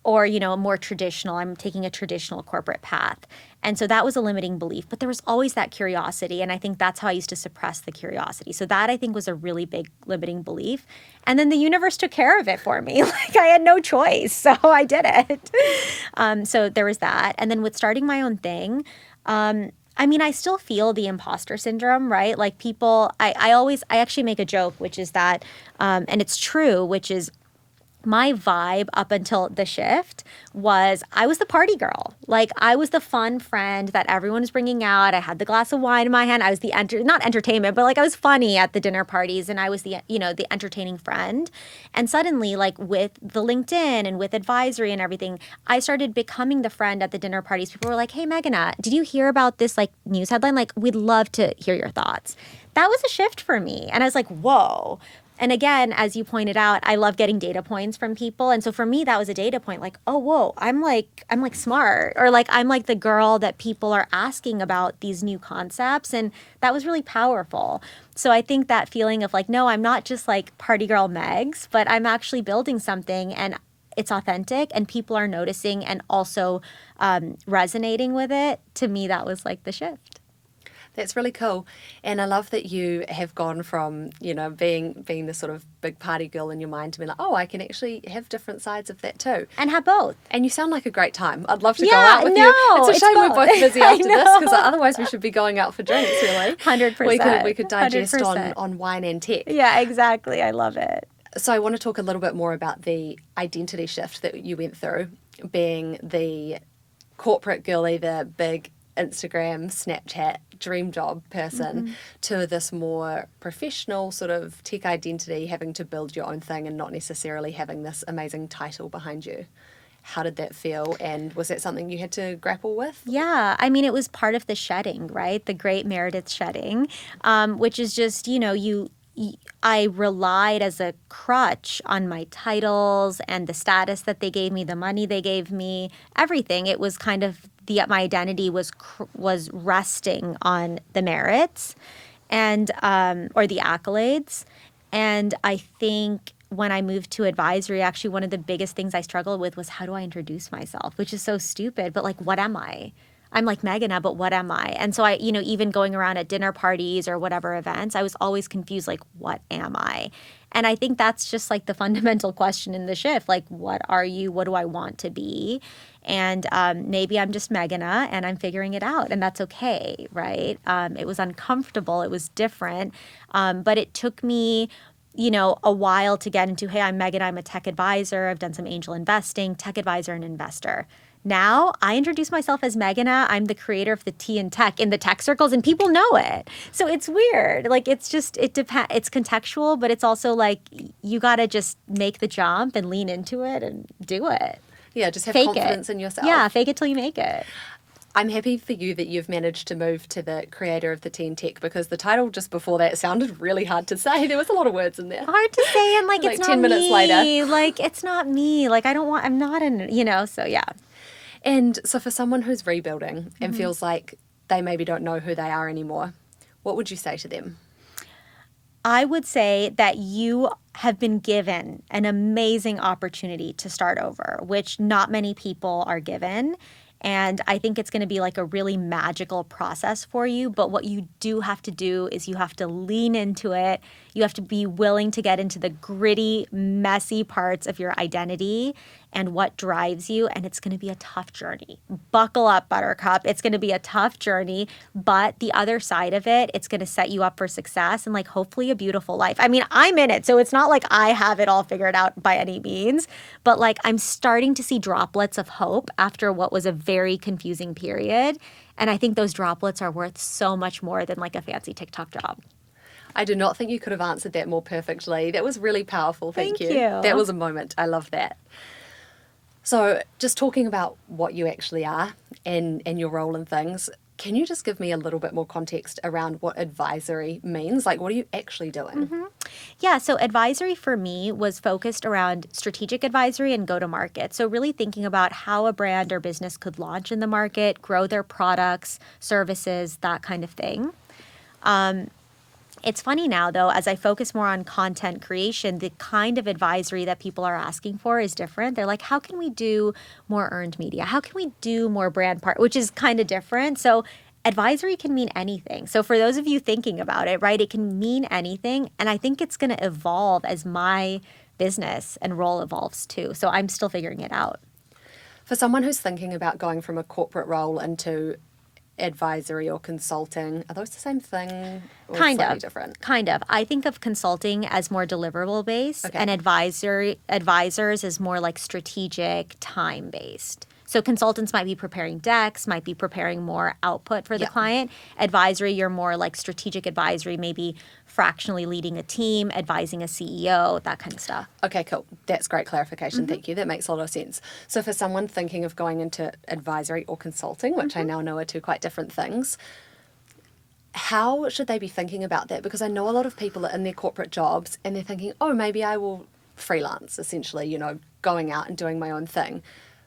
Or, you know, a more traditional, I'm taking a traditional corporate path. And so that was a limiting belief, but there was always that curiosity. And I think that's how I used to suppress the curiosity. So that I think was a really big limiting belief. And then the universe took care of it for me. Like, I had no choice. So I did it. So there was that. And then with starting my own thing, I mean, I still feel the imposter syndrome, right? Like people, I actually make a joke, which is that, and it's true, which is my vibe up until the shift was I was the party girl. Like, I was the fun friend that everyone was bringing out. I had the glass of wine in my hand. I was the not entertainment, but like I was funny at the dinner parties, and I was the, you know, the entertaining friend. And suddenly, like with the LinkedIn and with advisory and everything, I started becoming the friend at the dinner parties. People were like, "Hey, Meghana, did you hear about this like news headline? Like, we'd love to hear your thoughts." That was a shift for me. And I was like, "Whoa." And again, as you pointed out, I love getting data points from people. And so for me, that was a data point like, oh, whoa, I'm like smart, or like I'm like the girl that people are asking about these new concepts. And that was really powerful. So I think that feeling of like, no, I'm not just like party girl Megs, but I'm actually building something, and it's authentic and people are noticing and also resonating with it. To me, that was like the shift. That's really cool. And I love that you have gone from, you know, being this sort of big party girl in your mind to be like, oh, I can actually have different sides of that too. And have both. And you sound like a great time. I'd love to go Yeah, out with no, you. It's a it's shame we're both. both busy I after this, because know. otherwise we should be going out for drinks, really. 100%. We could digest 100%. on wine and tech. Yeah, exactly. I love it. So I want to talk a little bit more about the identity shift that you went through, being the corporate girly, the big Instagram, Snapchat dream job person, to this more professional sort of tech identity, having to build your own thing and not necessarily having this amazing title behind you. How did that feel? And was that something you had to grapple with? Yeah, I mean, it was part of the shedding, right? The great Meredith shedding, which is just, you know, I relied as a crutch on my titles and the status that they gave me, the money they gave me, everything. It was kind of my identity was resting on the merits and or the accolades. And I think when I moved to advisory, actually one of the biggest things I struggled with was, how do I introduce myself? Which is so stupid, but like, what am I? I'm like Meghana, but what am I? And so I, you know, even going around at dinner parties or whatever events, I was always confused, like, what am I? And I think that's just like the fundamental question in the shift. Like, what are you? What do I want to be? And maybe I'm just Meghana and I'm figuring it out, and that's okay, right? It was uncomfortable. It was different. But it took me, you know, a while to get into, hey, I'm Meghana, I'm a tech advisor. I've done some angel investing, tech advisor and investor. Now I introduce myself as Meghana. I'm the creator of the Tea and Tech in the tech circles, and people know it. So it's weird. Like, it's just, it depends. It's contextual, but it's also like you got to just make the jump and lean into it and do it. Yeah, just have Fake confidence it. in yourself. Yeah, fake it till you make it. I'm happy for you that you've managed to move to the creator of the Tea and Tech, because the title just before that sounded really hard to say. There was a lot of words in there. Hard to say, and like, Like it's not 10 minutes me. later. Like, it's not me. Like, I'm not in, you know, so yeah. And so for someone who's rebuilding and feels like they maybe don't know who they are anymore, what would you say to them? I would say that you have been given an amazing opportunity to start over, which not many people are given. And I think it's going to be like a really magical process for you. But what you do have to do is you have to lean into it. You have to be willing to get into the gritty, messy parts of your identity and what drives you. And it's going to be a tough journey. Buckle up, Buttercup. It's going to be a tough journey. But the other side of it, it's going to set you up for success and like hopefully a beautiful life. I mean, I'm in it. So it's not like I have it all figured out by any means. But like I'm starting to see droplets of hope after what was a very confusing period. And I think those droplets are worth so much more than like a fancy TikTok job. I do not think you could have answered that more perfectly. That was really powerful. Thank you. That was a moment. I love that. So just talking about what you actually are and your role in things, can you just give me a little bit more context around what advisory means? Like, what are you actually doing? Yeah, so advisory for me was focused around strategic advisory and go-to-market. So really thinking about how a brand or business could launch in the market, grow their products, services, that kind of thing. It's funny now, though, as I focus more on content creation, the kind of advisory that people are asking for is different. They're like, how can we do more earned media? How can we do more brand part, which is kind of different. So advisory can mean anything. So for those of you thinking about it, right, it can mean anything. And I think it's going to evolve as my business and role evolves too. So I'm still figuring it out. For someone who's thinking about going from a corporate role into advisory or consulting, are those the same thing or slightly different? Kind of. I think of consulting as more deliverable based and advisors as more like strategic, time based. So consultants might be preparing decks, might be preparing more output for the client. Advisory, you're more like strategic advisory, maybe fractionally leading a team, advising a CEO, that kind of stuff. Okay, cool. That's great clarification. Thank you. That makes a lot of sense. So for someone thinking of going into advisory or consulting, which I now know are two quite different things, how should they be thinking about that? Because I know a lot of people are in their corporate jobs and they're thinking, oh, maybe I will freelance, essentially, you know, going out and doing my own thing.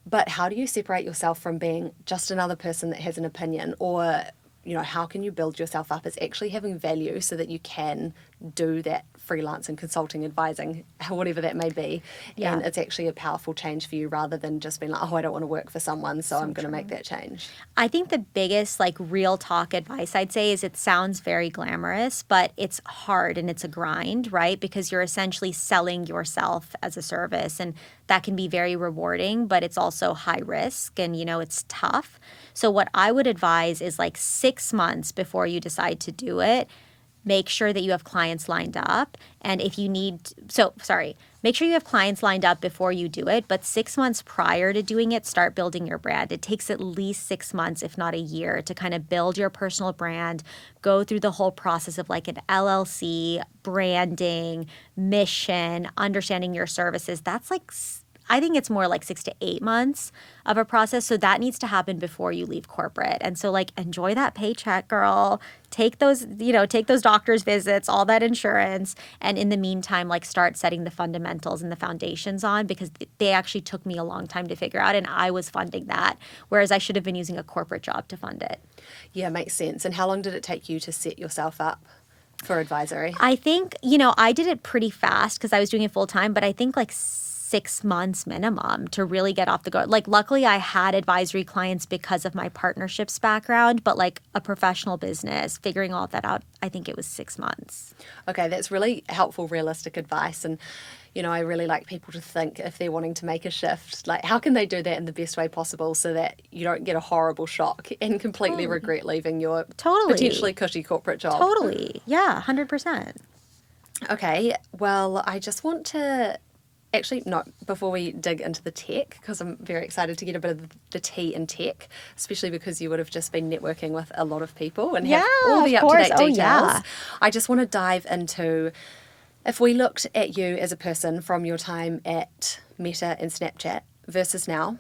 But how do you separate yourself from being just another person that has an opinion? Or, you know, how can you build yourself up as actually having value so that you can do that freelance and consulting, advising, whatever that may be. Yeah. And it's actually a powerful change for you rather than just being like, oh, I don't want to work for someone, so I'm going to make that change. I think the biggest like real talk advice I'd say is it sounds very glamorous, but it's hard and it's a grind, right? Because you're essentially selling yourself as a service, and that can be very rewarding, but it's also high risk and, you know, it's tough. So what I would advise is like 6 months before you decide to do it, make sure that you have clients lined up. And if you make sure you have clients lined up before you do it. But 6 months prior to doing it, start building your brand. It takes at least 6 months, if not a year, to kind of build your personal brand, go through the whole process of like an LLC, branding, mission, understanding your services. That's like, I think it's more like 6 to 8 months of a process. So that needs to happen before you leave corporate. And so like enjoy that paycheck, girl. Take those doctor's visits, all that insurance. And in the meantime, like start setting the fundamentals and the foundations on, because they actually took me a long time to figure out. And I was funding that, whereas I should have been using a corporate job to fund it. Yeah, makes sense. And how long did it take you to set yourself up for advisory? I think, you know, I did it pretty fast because I was doing it full time, but I think like 6 months minimum to really get off the ground. Like luckily I had advisory clients because of my partnerships background, but like a professional business, figuring all of that out, I think it was 6 months. Okay, that's really helpful, realistic advice. And, you know, I really like people to think if they're wanting to make a shift, like how can they do that in the best way possible so that you don't get a horrible shock and completely regret leaving your potentially cushy corporate job. Totally. Yeah, 100%. Okay, well, I just want to actually, no, before we dig into the tech, because I'm very excited to get a bit of the tea in tech, especially because you would have just been networking with a lot of people and have all the up-to-date details. I just want to dive into, if we looked at you as a person from your time at Meta and Snapchat versus now,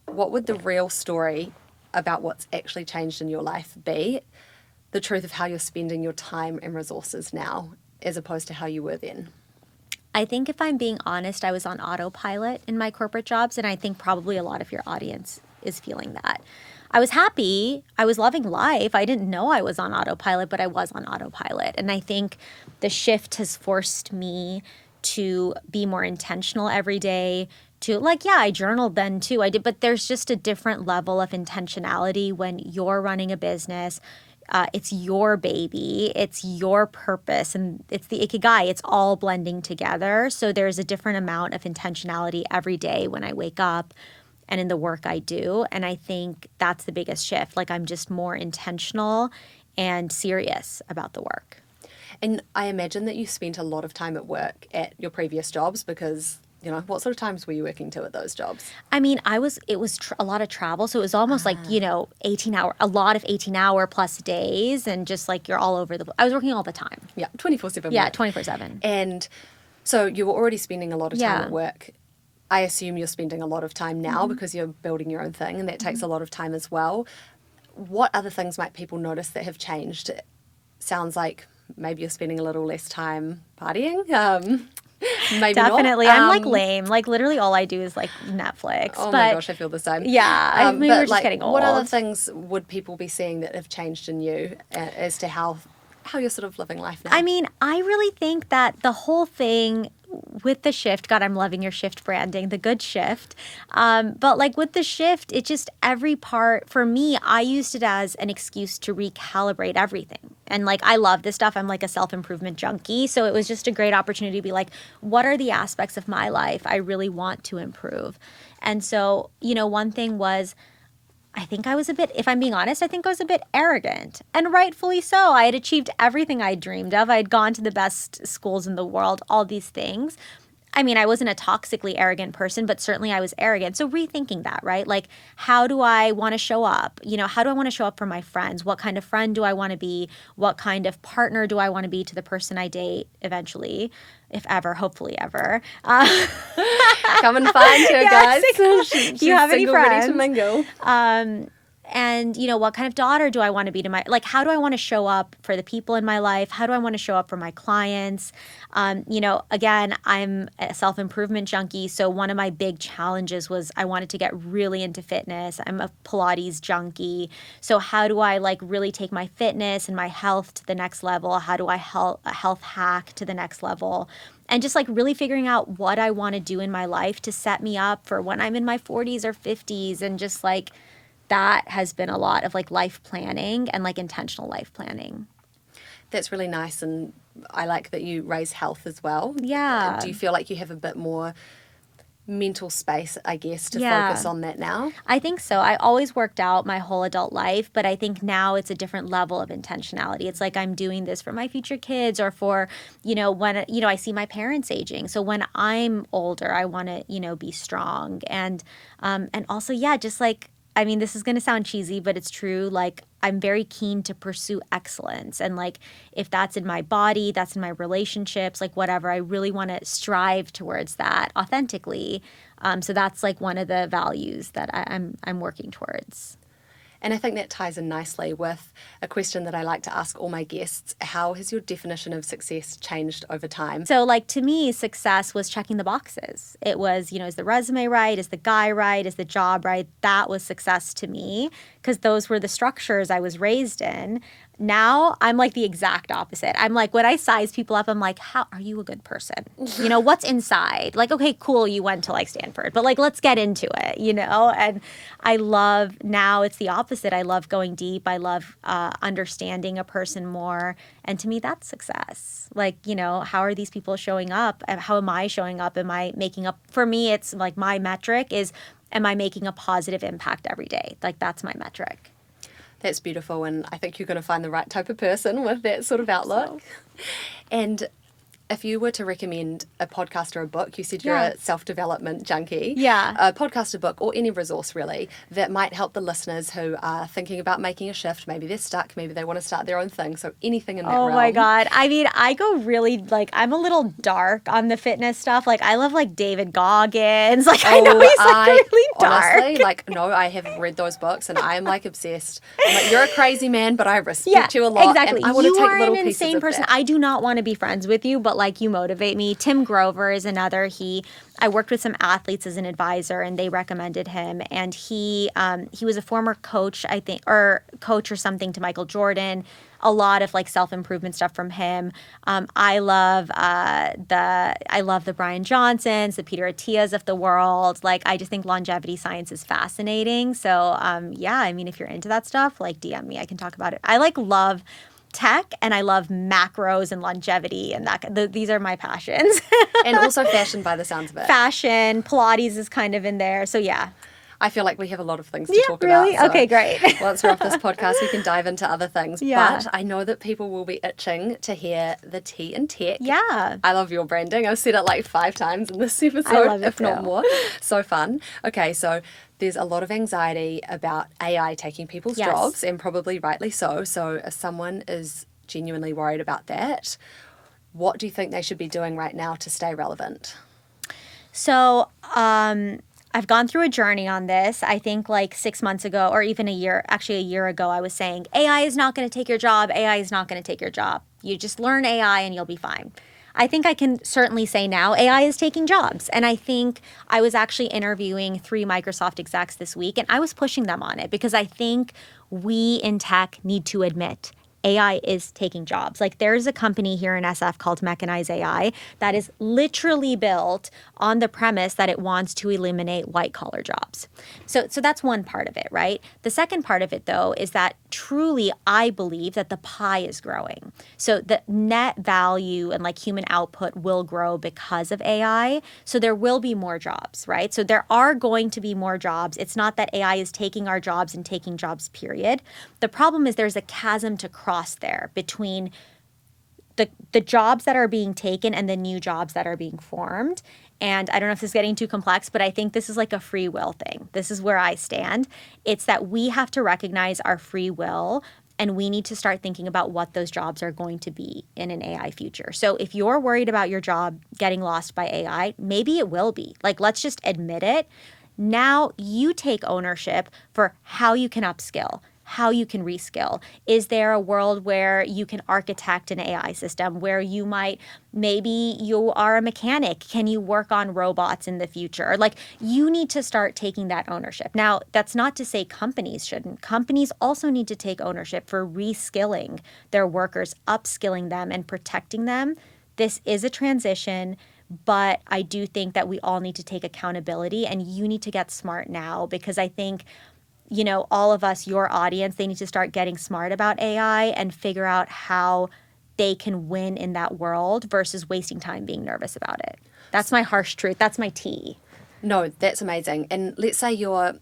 what would the real story about what's actually changed in your life be? The truth of how you're spending your time and resources now as opposed to how you were then? I think if I'm being honest, I was on autopilot in my corporate jobs, and I think probably a lot of your audience is feeling that. I was happy. I was loving life. I didn't know I was on autopilot, but I was on autopilot. And I think the shift has forced me to be more intentional every day, to like, yeah, I journaled then too. I did, but there's just a different level of intentionality when you're running a business. It's your baby, it's your purpose, and it's the ikigai. It's all blending together. So there's a different amount of intentionality every day when I wake up and in the work I do. And I think that's the biggest shift. Like I'm just more intentional and serious about the work. And I imagine that you spent a lot of time at work at your previous jobs because, you know, what sort of times were you working to at those jobs? I mean, it was a lot of travel. So it was almost like, you know, a lot of 18-hour plus days, and just like you're all over I was working all the time. Yeah, 24/7. Yeah, 24/7. And so you were already spending a lot of time Yeah. at work. I assume you're spending a lot of time now because you're building your own thing, and that takes a lot of time as well. What other things might people notice that have changed? It sounds like maybe you're spending a little less time partying. Maybe Definitely. not. I'm like lame. Like literally all I do is like Netflix. Oh but my gosh, I feel the same. Yeah, maybe but we're just getting old. what other things would people be seeing that have changed in you as to how you're sort of living life now? I mean, I really think that the whole thing with the shift, God, I'm loving your shift branding, the good shift. But like with the shift, it just every part, for me, I used it as an excuse to recalibrate everything. And like, I love this stuff. I'm like a self-improvement junkie. So it was just a great opportunity to be like, what are the aspects of my life I really want to improve? And so, you know, one thing was, I think I was a bit, if I'm being honest, I think I was a bit arrogant, and rightfully so. I had achieved everything I dreamed of. I had gone to the best schools in the world, all these things. I mean, I wasn't a toxically arrogant person, but certainly I was arrogant. So rethinking that, right? Like, how do I want to show up? You know, how do I want to show up for my friends? What kind of friend do I want to be? What kind of partner do I want to be to the person I date eventually, if ever, hopefully ever? Come and find her, guys. Do you have any friends? Ready to mingle. And, you know, what kind of daughter do I want to be to like, how do I want to show up for the people in my life? How do I want to show up for my clients? You know, again, I'm a self-improvement junkie. So one of my big challenges was I wanted to get really into fitness. I'm a Pilates junkie. So how do I like really take my fitness and my health to the next level? How do I health hack to the next level? And just like really figuring out what I want to do in my life to set me up for when I'm in my 40s or 50s, and just like, that has been a lot of like life planning and like intentional life planning. That's really nice, and I like that you raise health as well. Yeah. Do you feel like you have a bit more mental space, I guess, to Yeah. focus on that now? I think so. I always worked out my whole adult life, but I think now it's a different level of intentionality. It's like I'm doing this for my future kids, or for, you know, when, you know, I see my parents aging. So when I'm older, I want to, you know, be strong. And also, yeah, just like, I mean, this is going to sound cheesy, but it's true. Like, I'm very keen to pursue excellence. And like, if that's in my body, that's in my relationships, like whatever, I really want to strive towards that authentically. So that's like one of the values that I'm working towards. And I think that ties in nicely with a question that I like to ask all my guests. How has your definition of success changed over time? So like to me, success was checking the boxes. It was, you know, is the resume right? Is the guy right? Is the job right? That was success to me, because those were the structures I was raised in. Now I'm like the exact opposite. I'm like, when I size people up, I'm like, how are you a good person? You know, what's inside? Like, okay, cool, you went to like Stanford, but like, let's get into it, you know? And I love, now it's the opposite. I love going deep. I love understanding a person more. And to me, that's success. Like, you know, how are these people showing up? How am I showing up? Am I making up? For me, it's like my metric is, am I making a positive impact every day? Like, that's my metric. That's beautiful, and I think you're going to find the right type of person with that sort of outlook. And if you were to recommend a podcast or a book, you said you're a self-development junkie. Yeah. A podcast, a book, or any resource really that might help the listeners who are thinking about making a shift. Maybe they're stuck. Maybe they want to start their own thing. So anything in that realm. Oh my God. I mean, I go really, like, I'm a little dark on the fitness stuff. Like, I love, like, David Goggins. Like, I know he's, like, really dark. Honestly, like, no, I have read those books and I am, like, obsessed. I'm like, you're a crazy man, but I respect you a lot. Exactly. And I want to take little pieces of you are an insane person. that. I do not want to be friends with you, but but like you motivate me. Tim Grover is another. I worked with some athletes as an advisor, and they recommended him. And he was a former coach, I think, or coach or something to Michael Jordan. A lot of like self-improvement stuff from him. I love the Brian Johnsons, the Peter Attias of the world. Like, I just think longevity science is fascinating. So yeah, I mean, if you're into that stuff, like DM me, I can talk about it. I like love tech, and I love macros and longevity, and these are my passions. And also fashion by the sounds of it. Fashion, Pilates is kind of in there. So yeah. I feel like we have a lot of things to talk really? about. So okay, great. once we're off this podcast, we can dive into other things. Yeah. But I know that people will be itching to hear the tea and tech. Yeah. I love your branding. I've said it like 5 times in this episode, I love it if not too. more. So fun. Okay, so there's a lot of anxiety about AI taking people's Yes. jobs, and probably rightly so. So if someone is genuinely worried about that, what do you think they should be doing right now to stay relevant? So I've gone through a journey on this. I think like 6 months ago, or even a year ago, I was saying, AI is not going to take your job. AI is not going to take your job. You just learn AI and you'll be fine. I think I can certainly say now AI is taking jobs. And I think I was actually interviewing 3 Microsoft execs this week, and I was pushing them on it because I think we in tech need to admit AI is taking jobs. Like, there's a company here in SF called Meghana AI that is literally built on the premise that it wants to eliminate white collar jobs. So that's one part of it, right? The second part of it, though, is that truly I believe that the pie is growing. So the net value and like human output will grow because of AI. So there will be more jobs, right? So there are going to be more jobs. It's not that AI is taking our jobs and taking jobs, period. The problem is there's a chasm to cross there between the jobs that are being taken and the new jobs that are being formed. And I don't know if this is getting too complex, but I think this is like a free will thing. This is where I stand. It's that we have to recognize our free will, and we need to start thinking about what those jobs are going to be in an AI future. So if you're worried about your job getting lost by AI, maybe it will be. Like, let's just admit it. Now you take ownership for how you can upskill, how you can reskill. Is there a world where you can architect an AI system where maybe you are a mechanic? Can you work on robots in the future? Like, you need to start taking that ownership. Now, that's not to say companies shouldn't. Companies also need to take ownership for reskilling their workers, upskilling them, and protecting them. This is a transition, but I do think that we all need to take accountability, and you need to get smart now, because I think, you know, all of us, your audience, they need to start getting smart about AI and figure out how they can win in that world versus wasting time being nervous about it. That's my harsh truth. That's my tea. No, that's amazing. And let's say you're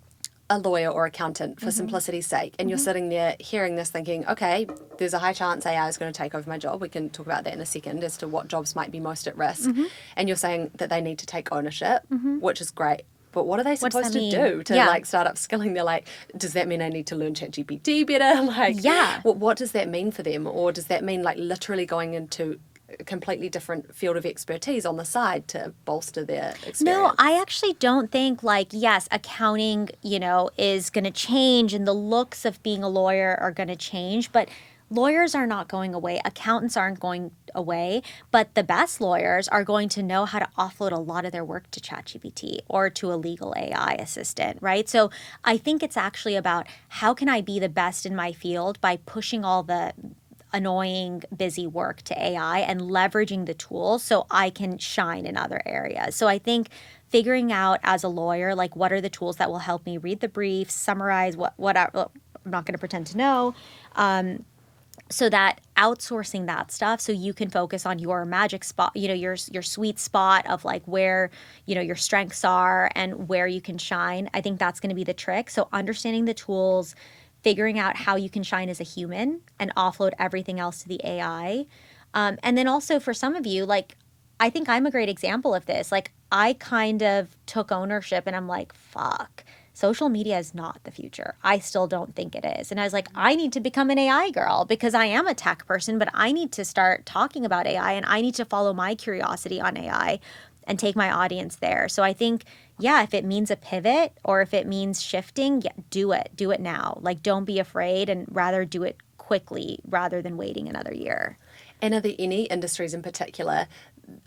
a lawyer or accountant for simplicity's sake, and you're sitting there hearing this thinking, okay, there's a high chance AI is going to take over my job. We can talk about that in a second as to what jobs might be most at risk. And you're saying that they need to take ownership, which is great. But what are they supposed to do to like start upskilling? They're like, does that mean I need to learn ChatGPT better? Like, what does that mean for them? Or does that mean like literally going into a completely different field of expertise on the side to bolster their experience? No, I actually don't think, like, yes, accounting, you know, is going to change and the looks of being a lawyer are going to change, but lawyers are not going away. Accountants aren't going away, but the best lawyers are going to know how to offload a lot of their work to ChatGPT or to a legal AI assistant, right? So I think it's actually about how can I be the best in my field by pushing all the annoying, busy work to AI and leveraging the tools so I can shine in other areas. So I think figuring out as a lawyer, like, what are the tools that will help me read the briefs, summarize what I'm not going to pretend to know, so that outsourcing that stuff so you can focus on your magic spot, you know, your sweet spot of like where, you know, your strengths are and where you can shine. I think that's going to be the trick. So understanding the tools, figuring out how you can shine as a human and offload everything else to the AI. And then also for some of you, like, I think I'm a great example of this. Like, I kind of took ownership and I'm like, fuck, social media is not the future. I still don't think it is. And I was like, I need to become an AI girl because I am a tech person, but I need to start talking about AI and I need to follow my curiosity on AI and take my audience there. So I think, yeah, if it means a pivot or if it means shifting, yeah, do it. Do it now. Like, don't be afraid and rather do it quickly rather than waiting another year. And are there any industries in particular,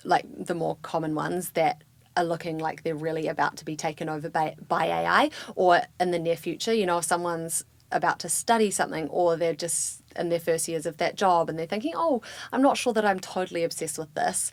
like the more common ones, that are looking like they're really about to be taken over by AI? Or in the near future, if someone's about to study something, or they're just in their first years of that job and they're thinking, oh, I'm not sure that I'm totally obsessed with this.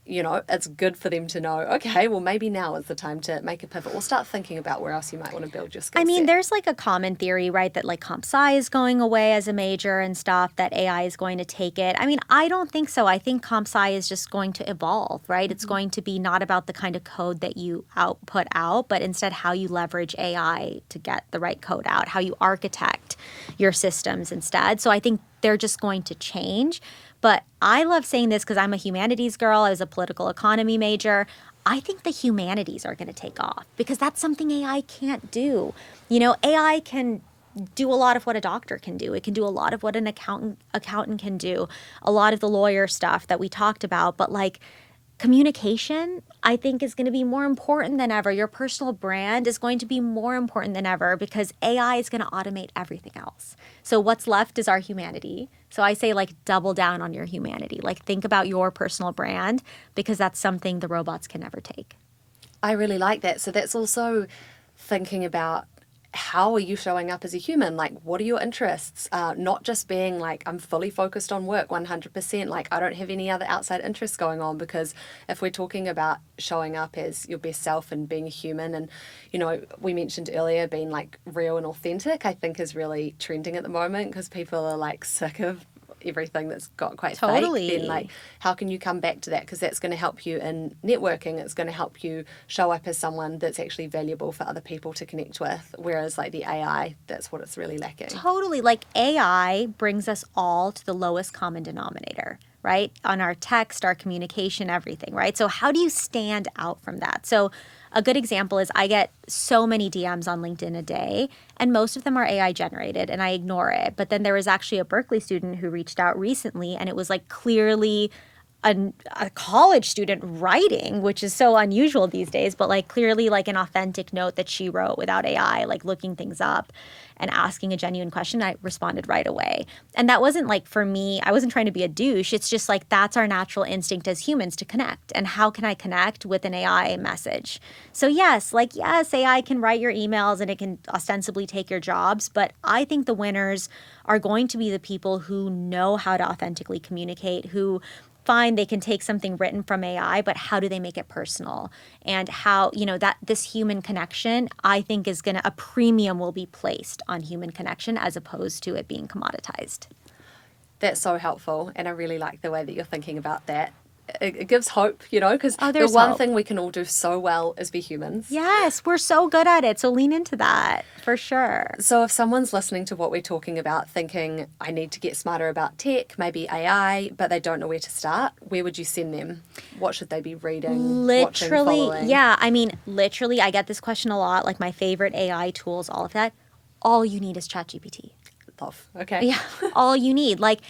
It's good for them to know, okay, well, maybe now is the time to make a pivot or start thinking about where else you might want to build your skill I mean, set. there's like a common theory, right, that like comp sci is going away as a major and stuff, that AI is going to take it. I mean, I don't think so. I think comp sci is just going to evolve, right? It's going to be not about the kind of code that you output out, but instead how you leverage AI to get the right code out, how you architect your systems instead. So I think they're just going to change. But I love saying this because I'm a humanities girl. I was a political economy major. I think the humanities are going to take off because that's something AI can't do. AI can do a lot of what a doctor can do. It can do a lot of what an accountant can do, a lot of the lawyer stuff that we talked about. But like communication, I think, is going to be more important than ever. Your personal brand is going to be more important than ever because AI is going to automate everything else. So what's left is our humanity. So I say like double down on your humanity. Like think about your personal brand because that's something the robots can never take. I really like that. So that's also thinking about, how are you showing up as a human? Like, what are your interests? Not just being like, I'm fully focused on work 100%. Like, I don't have any other outside interests going on. Because if we're talking about showing up as your best self and being a human, and, we mentioned earlier being like real and authentic, I think is really trending at the moment because people are like sick of everything that's got quite Totally. fake. Then like, how can you come back to that? Because that's going to help you in networking. It's going to help you show up as someone that's actually valuable for other people to connect with. Whereas like the AI, that's what it's really lacking. Totally. Like AI brings us all to the lowest common denominator, right? On our text, our communication, everything, right? So how do you stand out from that? So a good example is I get so many DMs on LinkedIn a day, and most of them are AI generated, and I ignore it. But then there was actually a Berkeley student who reached out recently, and it was like clearly a college student writing, which is so unusual these days, but like clearly like an authentic note that she wrote without AI, like looking things up and asking a genuine question. I responded right away. And that wasn't like for me, I wasn't trying to be a douche. It's just like that's our natural instinct as humans to connect. And how can I connect with an AI message? So yes, AI can write your emails and it can ostensibly take your jobs, but I think the winners are going to be the people who know how to authentically communicate, who fine, they can take something written from AI, but how do they make it personal? And how, that this human connection, I think a premium will be placed on human connection as opposed to it being commoditized. That's so helpful. And I really like the way that you're thinking about that. It gives hope, because the there's one hope. thing we can all do so well is be humans. Yes, we're so good at it. So lean into that for sure. So if someone's listening to what we're talking about thinking, I need to get smarter about tech, maybe AI, but they don't know where to start, where would you send them? What should they be reading, watching, following? Yeah. I mean, literally, I get this question a lot, like my favorite AI tools, all of that. All you need is ChatGPT. Love. Okay. Yeah, all you need. Like,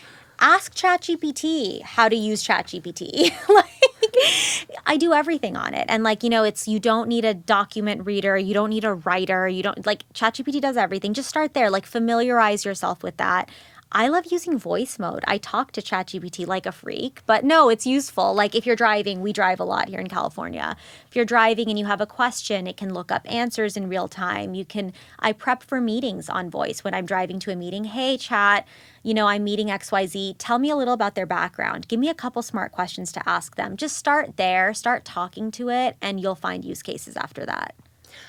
ask ChatGPT how to use ChatGPT. Like, I do everything on it. And like, you don't need a document reader. You don't need a writer. You don't like ChatGPT does everything. Just start there. Like familiarize yourself with that. I love using voice mode. I talk to ChatGPT like a freak, but no, it's useful. Like if you're driving, we drive a lot here in California. If you're driving and you have a question, it can look up answers in real time. I prep for meetings on voice when I'm driving to a meeting. Hey, chat, I'm meeting XYZ. Tell me a little about their background. Give me a couple smart questions to ask them. Just start there, start talking to it, and you'll find use cases after that.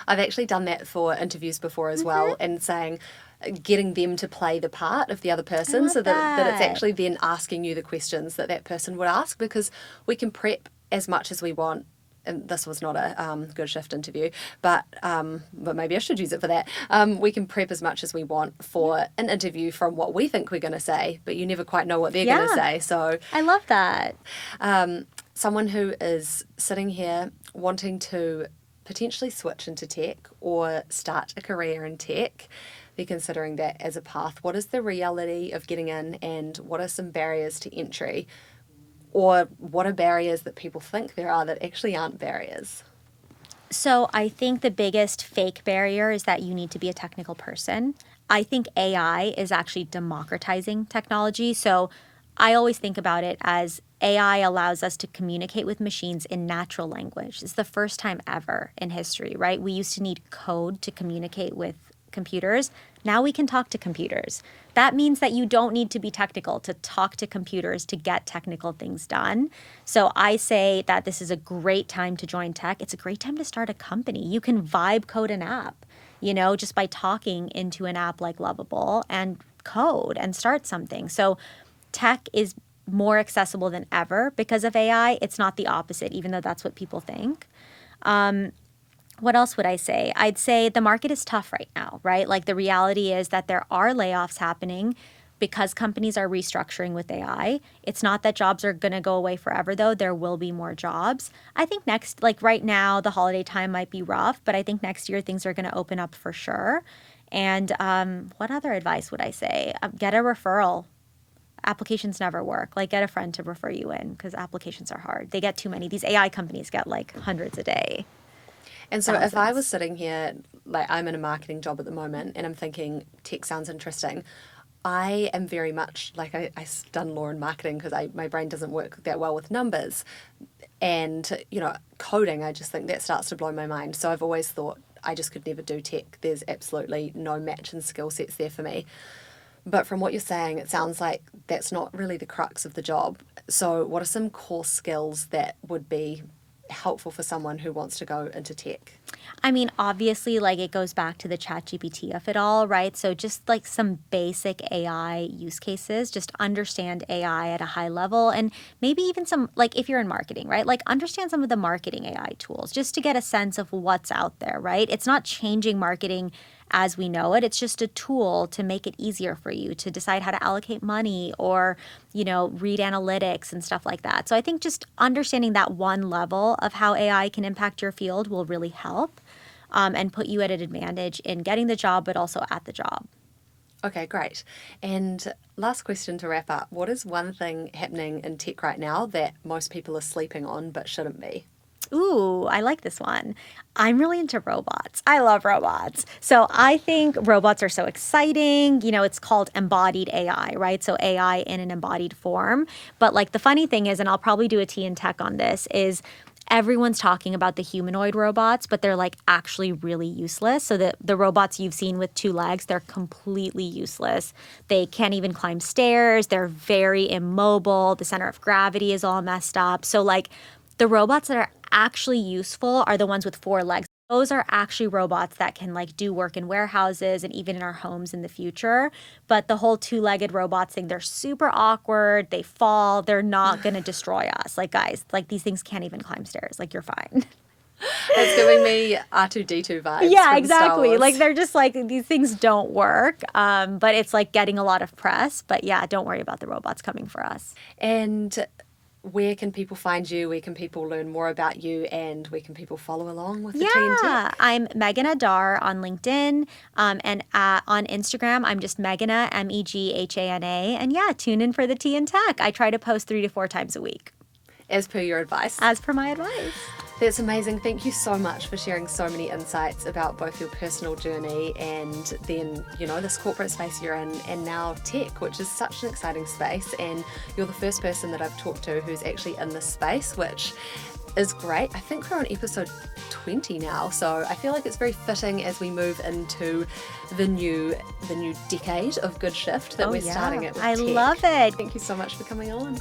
I've actually done that for interviews before as well, and getting them to play the part of the other person so that it's actually then asking you the questions that person would ask, because we can prep as much as we want. And this was not a good shift interview, but maybe I should use it for that. We can prep as much as we want for an interview from what we think we're going to say, but you never quite know what they're going to say. So I love that. Someone who is sitting here wanting to potentially switch into tech or start a career in tech, they're considering that as a path. What is the reality of getting in, and what are some barriers to entry? Or what are barriers that people think there are that actually aren't barriers? So I think the biggest fake barrier is that you need to be a technical person. I think AI is actually democratizing technology. So I always think about it as AI allows us to communicate with machines in natural language. It's the first time ever in history, right? We used to need code to communicate with computers. Now we can talk to computers. That means that you don't need to be technical to talk to computers to get technical things done. So I say that this is a great time to join tech. It's a great time to start a company. You can vibe code an app, just by talking into an app like Lovable and code and start something. So tech is more accessible than ever because of AI. It's not the opposite, even though that's what people think. What else would I say? I'd say the market is tough right now, right? Like the reality is that there are layoffs happening because companies are restructuring with AI. It's not that jobs are going to go away forever, though. There will be more jobs. I think right now, the holiday time might be rough, but I think next year things are going to open up for sure. And what other advice would I say? Get a referral. Applications never work. Like, get a friend to refer you in because applications are hard. They get too many. These AI companies get like hundreds a day. And so Thousands. if I was sitting here, like I'm in a marketing job at the moment and I'm thinking tech sounds interesting, I am very much like I've done law and marketing because my brain doesn't work that well with numbers. And, coding, I just think that starts to blow my mind. So I've always thought I just could never do tech. There's absolutely no match in skill sets there for me. But from what you're saying, it sounds like that's not really the crux of the job. So what are some core skills that would be helpful for someone who wants to go into tech? I mean, obviously, like it goes back to the ChatGPT of it all, right? So just like some basic AI use cases, just understand AI at a high level and maybe even some, like if you're in marketing, right? Like understand some of the marketing AI tools just to get a sense of what's out there, right? It's not changing marketing as we know it. It's just a tool to make it easier for you to decide how to allocate money or, read analytics and stuff like that. So I think just understanding that one level of how AI can impact your field will really help and put you at an advantage in getting the job, but also at the job. Okay, great. And last question to wrap up. What is one thing happening in tech right now that most people are sleeping on but shouldn't be? Ooh, I like this one. I'm really into robots. I love robots. So I think robots are so exciting. It's called embodied AI, right? So AI in an embodied form. But like the funny thing is, and I'll probably do a tea in tech on this, is everyone's talking about the humanoid robots, but they're like actually really useless. So the robots you've seen with 2 legs, they're completely useless. They can't even climb stairs. They're very immobile. The center of gravity is all messed up. So like the robots that are actually useful are the ones with 4 legs. Those are actually robots that can like do work in warehouses and even in our homes in the future. But the whole 2-legged robots thing, they're super awkward. They fall. They're not going to destroy us. Like, guys, like these things can't even climb stairs. Like, you're fine. It's giving me R2-D2 vibes. Yeah, from exactly. Star Wars. Like, they're just like, these things don't work. But it's like getting a lot of press. But yeah, don't worry about the robots coming for us. And where can people find you? Where can people learn more about you? And where can people follow along with the Tea and Tech? I'm Meghana Dhar on LinkedIn. And on Instagram, I'm just Meghana, Meghana. And yeah, tune in for the Tea and Tech. I try to post 3 to 4 times a week. As per your advice. As per my advice. That's amazing. Thank you so much for sharing so many insights about both your personal journey and then, this corporate space you're in and now tech, which is such an exciting space. And you're the first person that I've talked to who's actually in this space, which is great. I think we're on episode 20 now, so I feel like it's very fitting as we move into the new decade of Good Shift that we're starting it with I tech. love it. Thank you so much for coming on.